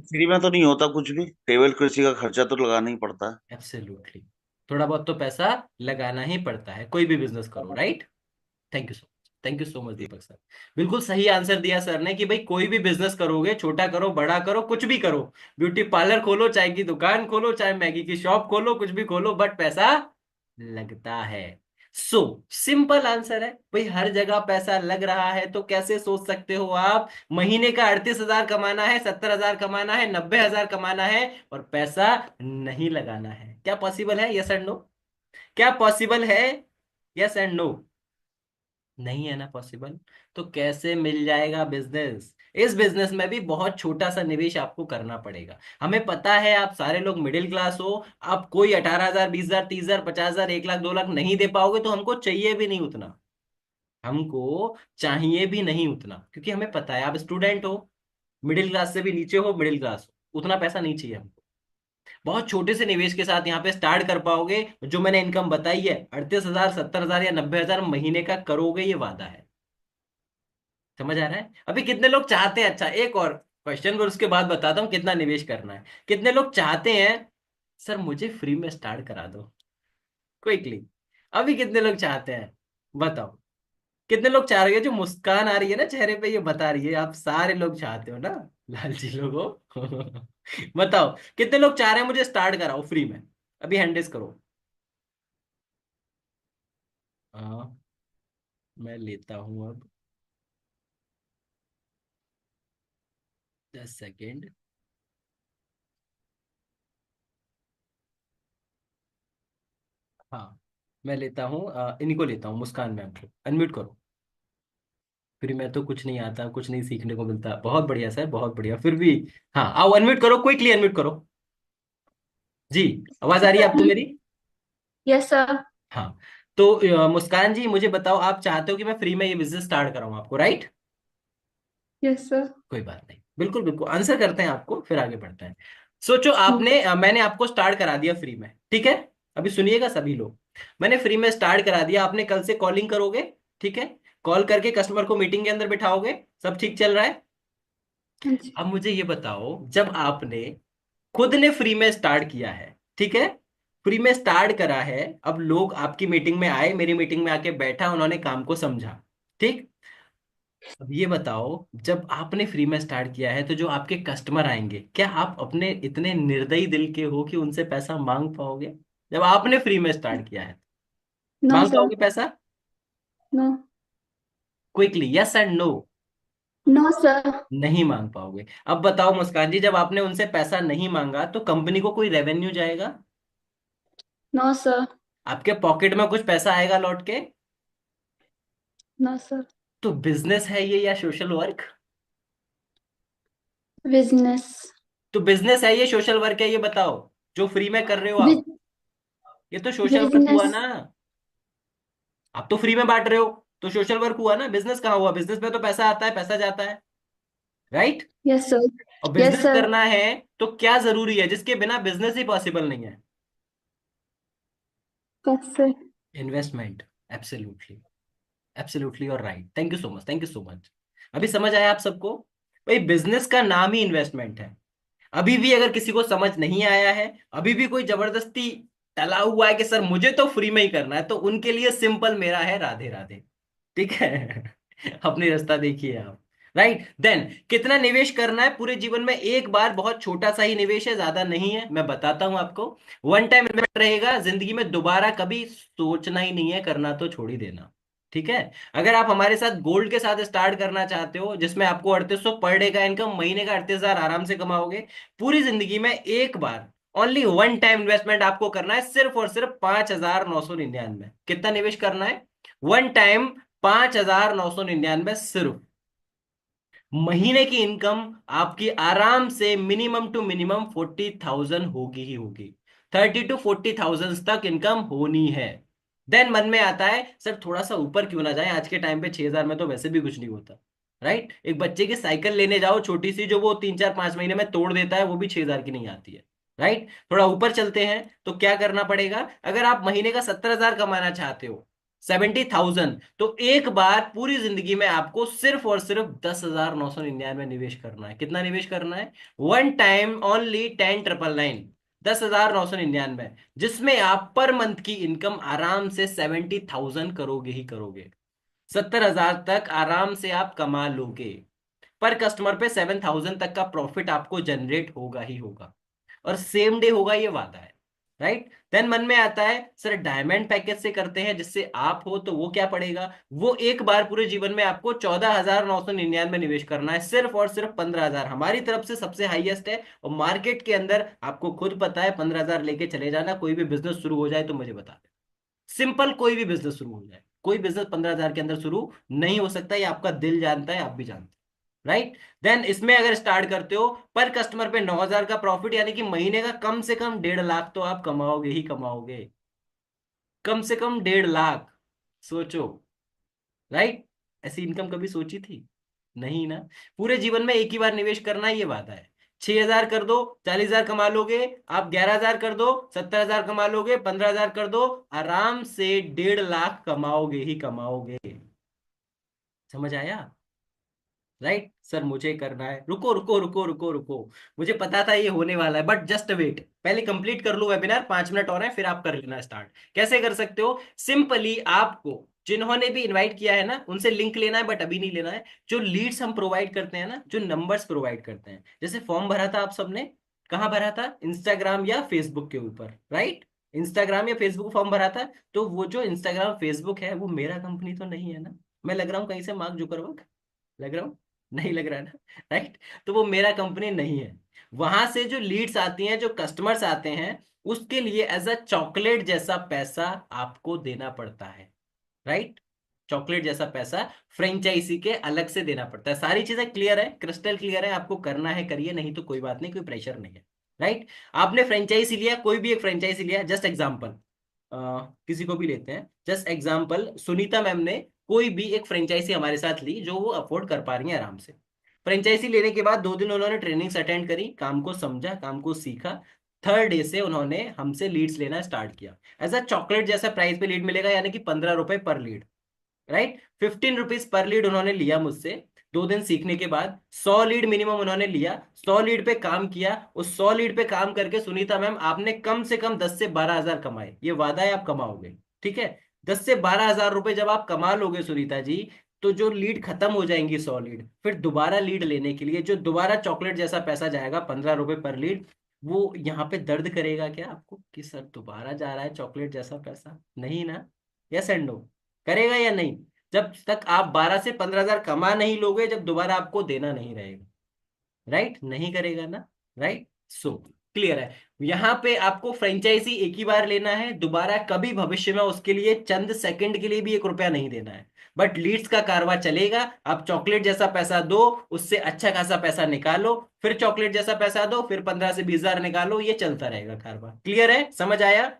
फ्री में तो नहीं होता कुछ भी। टेबल कुर्सी का खर्चा तो लगाना ही पड़ता है। एब्सोल्युटली, थोड़ा बहुत तो पैसा लगाना ही पड़ता है, कोई भी बिजनेस करो, right? Thank you so much, thank you so much Deepak sir. बिल्कुल सही आंसर दिया सर ने कि भाई कोई भी बिजनेस करोगे, छोटा करो बड़ा करो कुछ भी करो, ब्यूटी पार्लर खोलो, चाय की दुकान खोलो, चाहे मैगी की शॉप खोलो, कुछ भी खोलो, बट पैसा लगता है। सो सिंपल आंसर है भाई, हर जगह पैसा लग रहा है, तो कैसे सोच सकते हो आप महीने का 38,000 कमाना है, 70,000 कमाना है, 90,000 कमाना है, और पैसा नहीं लगाना है? क्या पॉसिबल है? Yes and no? क्या पॉसिबल है? Yes and no? नहीं है ना पॉसिबल। तो कैसे मिल जाएगा बिजनेस? इस बिजनेस में भी बहुत छोटा सा निवेश आपको करना पड़ेगा। हमें पता है आप सारे लोग मिडिल क्लास हो, आप कोई 18,000 20,000 30,000 50,000 1 लाख 2 लाख नहीं दे पाओगे, तो हमको चाहिए भी नहीं उतना, हमको चाहिए भी नहीं उतना, क्योंकि हमें पता है आप स्टूडेंट हो, मिडिल क्लास से भी नीचे हो, मिडिल क्लास हो, उतना पैसा नहीं चाहिए हमको। बहुत छोटे से निवेश के साथ यहाँ पे स्टार्ट कर पाओगे, जो मैंने इनकम बताई है 38,000 70,000 या 90,000 महीने का करोगे, ये वादा है। समझ आ रहा है? अभी कितने लोग चाहते हैं, अच्छा एक और क्वेश्चन और उसके बाद बताता हूँ कितना निवेश करना है। कितने लोग चाहते हैं सर मुझे फ्री में स्टार्ट करा दो क्विकली? अभी कितने लोग चाहते हैं बताओ? कितने लोग चाह रहे हैं? जो मुस्कान आ रही है ना चेहरे पे, ये बता रही है आप सारे लोग चाहते हो ना, लालची लोगो। बताओ कितने लोग चाह रहे हैं मुझे स्टार्ट कराओ फ्री में? अभी हैंड रेज करो। हाँ, मैं लेता हूं अब 10 सेकेंड। हाँ, मैं लेता हूँ, इनको लेता हूँ, मुस्कान मैम को अनम्यूट करो। फिर मैं तो कुछ नहीं आता, कुछ नहीं सीखने को मिलता। बहुत बढ़िया सर, बहुत बढ़िया, फिर भी। हाँ, आओ अनम्यूट करो, क्विकली अनम्यूट करो। जी, आवाज आ रही है आपको मेरी? Yes sir. हाँ, तो मुस्कान जी मुझे बताओ, आप चाहते हो कि मैं फ्री में ये बिजनेस स्टार्ट कराऊं आपको, राइट? Yes sir. कोई बात नहीं, बिल्कुल बिल्कुल आंसर करते हैं आपको, फिर आगे बढ़ते हैं। सोचो, आपने मैंने आपको स्टार्ट करा दिया फ्री में, ठीक है? अभी सुनिएगा सभी लोग, मैंने फ्री में स्टार्ट करा दिया, आपने कल से कॉलिंग करोगे, ठीक है? कॉल करके कस्टमर को मीटिंग के अंदर बिठाओगे, सब ठीक चल रहा है? हाँ जी। अब मुझे ये बताओ, जब आपने खुद ने फ्री में स्टार्ट किया है, ठीक है, फ्री में स्टार्ट करा है, अब लोग आपकी मीटिंग में आए, मेरी मीटिंग में आके बैठा, उन्होंने काम को समझा, ठीक? अब ये बताओ, जब आपने फ्री में स्टार्ट किया है तो जो आपके कस्टमर आएंगे, क्या आप अपने इतने निर्दयी दिल के हो कि उनसे पैसा मांग पाओगे? जब आपने फ्री में स्टार्ट किया है, नो मांग सर। पाओगे पैसा? No. Quickly yes and no. No sir. नहीं मांग पाओगे। अब बताओ मुस्कान जी, जब आपने उनसे पैसा नहीं मांगा तो कंपनी को कोई रेवेन्यू जाएगा? No sir. आपके पॉकेट में कुछ पैसा आएगा लौट के? No sir. तो बिजनेस है ये या सोशल वर्क? बिजनेस। तो बिजनेस है ये सोशल वर्क है, ये बताओ, जो फ्री में कर रहे हो आप? ये तो सोशल वर्क हुआ बिजनेस। ना। आप तो फ्री में बांट रहे हो, तो सोशल वर्क हुआ ना। बिजनेस कहाँ हुआ? बिजनेस में तो पैसा आता है, पैसा जाता है, राइट? Yes sir. और यस बिजनेस सर। करना है तो क्या जरूरी है जिसके बिना बिजनेस ही पॉसिबल नहीं है? कैसे? इन्वेस्टमेंट। एब्सोल्युटली, एब्सोल्युटली और right, thank you so much, thank you so much. अभी समझ आया आप सबको? भाई बिजनेस का नाम ही इन्वेस्टमेंट है। अभी भी अगर किसी को समझ नहीं आया है, अभी भी कोई जबरदस्ती टला हुआ है कि सर मुझे तो फ्री में ही करना है, तो उनके लिए सिंपल मेरा है, राधे राधे, ठीक है? अपनी रास्ता देखिए आप। राइट देन, कितना निवेश करना है पूरे जीवन में? एक बार, बहुत छोटा सा ही निवेश है, ज्यादा नहीं है, मैं बताता हूं आपको। वन टाइम इन्वेस्टमेंट रहेगा, जिंदगी में दोबारा कभी सोचना ही नहीं है, करना तो छोड़ ही देना, ठीक है? अगर आप हमारे साथ गोल्ड के साथ स्टार्ट करना चाहते हो, जिसमें आपको 3800 पर डे का इनकम, महीने का 38,000 आराम से कमाओगे पूरी जिंदगी में, एक बार ओनली वन टाइम इन्वेस्टमेंट आपको करना है, सिर्फ और सिर्फ 5,999। कितना निवेश करना है? वन टाइम 5,999 सिर्फ। महीने की इनकम आपकी आराम से मिनिमम टू मिनिमम 40,000 होगी ही होगी। 30 to 40,000 तक इनकम होनी है। देन मन में आता है सर थोड़ा सा ऊपर क्यों ना जाए, आज के टाइम पे 6,000 में तो वैसे भी कुछ नहीं होता, राइट? एक बच्चे की साइकिल लेने जाओ छोटी सी, जो वो 3 4 5 महीने में तोड़ देता है, वो भी 6,000 की नहीं आती है, राइट? थोड़ा ऊपर चलते हैं तो क्या करना पड़ेगा? अगर आप महीने का 70,000 कमाना चाहते हो, 70,000, तो एक बार पूरी जिंदगी में आपको सिर्फ और सिर्फ 10,999 निवेश करना है। कितना निवेश करना है? वन टाइम ओनली 10,999, 10,999, जिसमें आप पर मंथ की इनकम आराम से 70,000 करोगे ही करोगे। 70,000 तक आराम से आप कमा लोगे। पर कस्टमर पे 7,000 तक का प्रॉफिट आपको जनरेट होगा ही होगा, और सेम डे होगा, ये वादा है, राइट? देन मन में आता है सर डायमंड पैकेज से करते हैं, जिससे आप हो तो वो क्या पड़ेगा? वो एक बार पूरे जीवन में आपको 14,999 निवेश करना है, सिर्फ और सिर्फ 15,000 हमारी तरफ से सबसे हाईएस्ट है। और मार्केट के अंदर आपको खुद पता है, 15,000 लेके चले जाना, कोई भी बिजनेस शुरू हो जाए तो मुझे बता दे। सिंपल, कोई भी बिजनेस शुरू हो जाए, कोई बिजनेस 15,000 के अंदर शुरू नहीं हो सकता, ये आपका दिल जानता है, आप भी जानते हैं, राइट? देन इसमें अगर स्टार्ट करते हो, पर कस्टमर पे 9,000 का प्रॉफिट, यानी कि महीने का कम से कम 1.5 लाख तो आप कमाओगे ही कमाओगे। कम से कम 1.5 लाख, सोचो, राइट? ऐसी इनकम कभी सोची थी? नहीं ना। पूरे जीवन में एक ही बार निवेश करना, ये वादा है। 6,000 कर दो, 40,000 कमा लोगे आप, 11,000 कर दो, 70,000 कमा लोगे, 15,000 कर दो, आराम से 1.5 लाख कमाओगे ही कमाओगे। समझ आया? राइट सर मुझे करना है, रुको रुको रुको रुको रुको, मुझे पता था ये होने वाला है, बट जस्ट वेट, पहले कंप्लीट कर लो वेबिनार, 5 मिनट और है, फिर आप कर लेना स्टार्ट। कैसे कर सकते हो? सिंपली आपको जिन्होंने भी इनवाइट किया है ना उनसे लिंक लेना है, बट अभी नहीं लेना है। जो लीड्स हम प्रोवाइड करते हैं ना, जो नंबर्स प्रोवाइड करते हैं, जैसे फॉर्म भरा था आप सबने, कहाँ भरा था? इंस्टाग्राम या फेसबुक के ऊपर, राइट? इंस्टाग्राम या फेसबुक फॉर्म भरा था, तो वो जो इंस्टाग्राम फेसबुक है वो मेरा कंपनी तो नहीं है ना? मैं लग रहा हूँ कहीं से मार्क जुकरबर्ग? लग रहा हूँ? नहीं लग रहा है ना? राइट? तो वो मेरा कंपनी नहीं है। वहां से जो लीड्स आती हैं, जो कस्टमर्स आते हैं, उसके लिए एज अ चॉकलेट जैसा पैसा आपको देना पड़ता है, राइट? चॉकलेट जैसा पैसा फ्रेंचाइजी के अलग से देना पड़ता है। सारी चीजें क्लियर है, क्रिस्टल क्लियर है? आपको करना है करिए, नहीं तो कोई बात नहीं, कोई प्रेशर नहीं है, राइट? आपने फ्रेंचाइजी लिया, कोई भी एक फ्रेंचाइजी लिया, जस्ट एग्जांपल किसी को भी लेते हैं, जस्ट एग्जांपल सुनीता मैम ने कोई भी एक फ्रेंचाइजी हमारे साथ ली जो वो अफोर्ड कर पा रही है आराम से। फ्रेंचाइजी लेने के बाद 2 दिन उन्होंने ट्रेनिंग्स अटेंड करी, काम को समझा, काम को सीखा। थर्ड डे से उन्होंने हमसे लीड्स लेना स्टार्ट किया। एज अ चॉकलेट जैसा प्राइस पे लीड मिलेगा, यानी कि 15 रुपए पर lead, right? 15 rupees per lead उन्होंने लिया मुझसे। 2 दिन सीखने के बाद 100 लीड मिनिमम उन्होंने लिया, 100 लीड पे काम किया। उस 100 लीड पे काम करके सुनीता मैम आपने कम से कम 10 से 12 हजार कमाए, ये वादा है आप कमाओगे, ठीक है? 10 से 12 हजार रुपए जब आप कमा लोगे सुनीता जी, तो जो लीड खत्म हो जाएंगी 100 लीड, फिर दोबारा लीड लेने के लिए जो दोबारा चॉकलेट जैसा पैसा जाएगा 15 रुपए पर लीड, वो यहाँ पे दर्द करेगा क्या आपको कि सर दोबारा जा रहा है चॉकलेट जैसा पैसा? नहीं ना? Yes and no? करेगा या नहीं? जब तक आप 12 से 15 हजार कमा नहीं लोगे, जब दोबारा आपको देना नहीं रहेगा, राइट? नहीं करेगा ना? राइट? सो क्लियर है? यहां पे आपको फ्रेंचाइजी एक ही बार लेना है, दोबारा कभी भविष्य में उसके लिए चंद सेकंड के लिए भी 1 रुपया नहीं देना है। बट लीड्स का कारवा चलेगा, आप चॉकलेट जैसा पैसा दो, उससे अच्छा खासा पैसा निकालो, फिर चॉकलेट जैसा पैसा दो, फिर 15 से 20 हजार निकालो, ये चलता रहेगा कारवा। क्लियर है? समझ आया?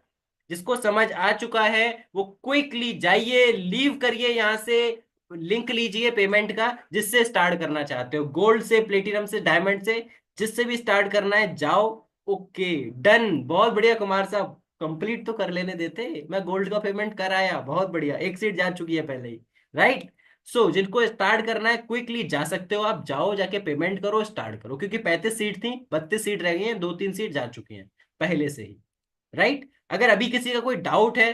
जिसको समझ आ चुका है वो क्विकली जाइए, लीव करिए यहां से, लिंक लीजिए पेमेंट का, जिससे स्टार्ट करना चाहते हो, गोल्ड से, प्लेटिनम से, डायमंड से, जिससे भी स्टार्ट करना है जाओ। ओके, डन, बहुत बढ़िया कुमार साहब, कंप्लीट तो कर लेने देते, मैं गोल्ड का पेमेंट कराया, बहुत बढ़िया, एक सीट जा चुकी है पहले ही, राइट? सो जिनको स्टार्ट करना है क्विकली जा सकते हो आप, जाओ जाके पेमेंट करो, स्टार्ट करो, क्योंकि 35 सीट थी, 32 सीट रह गई हैं, 2-3 सीट जा चुकी हैं पहले से ही, राइट? अगर अभी किसी का कोई डाउट है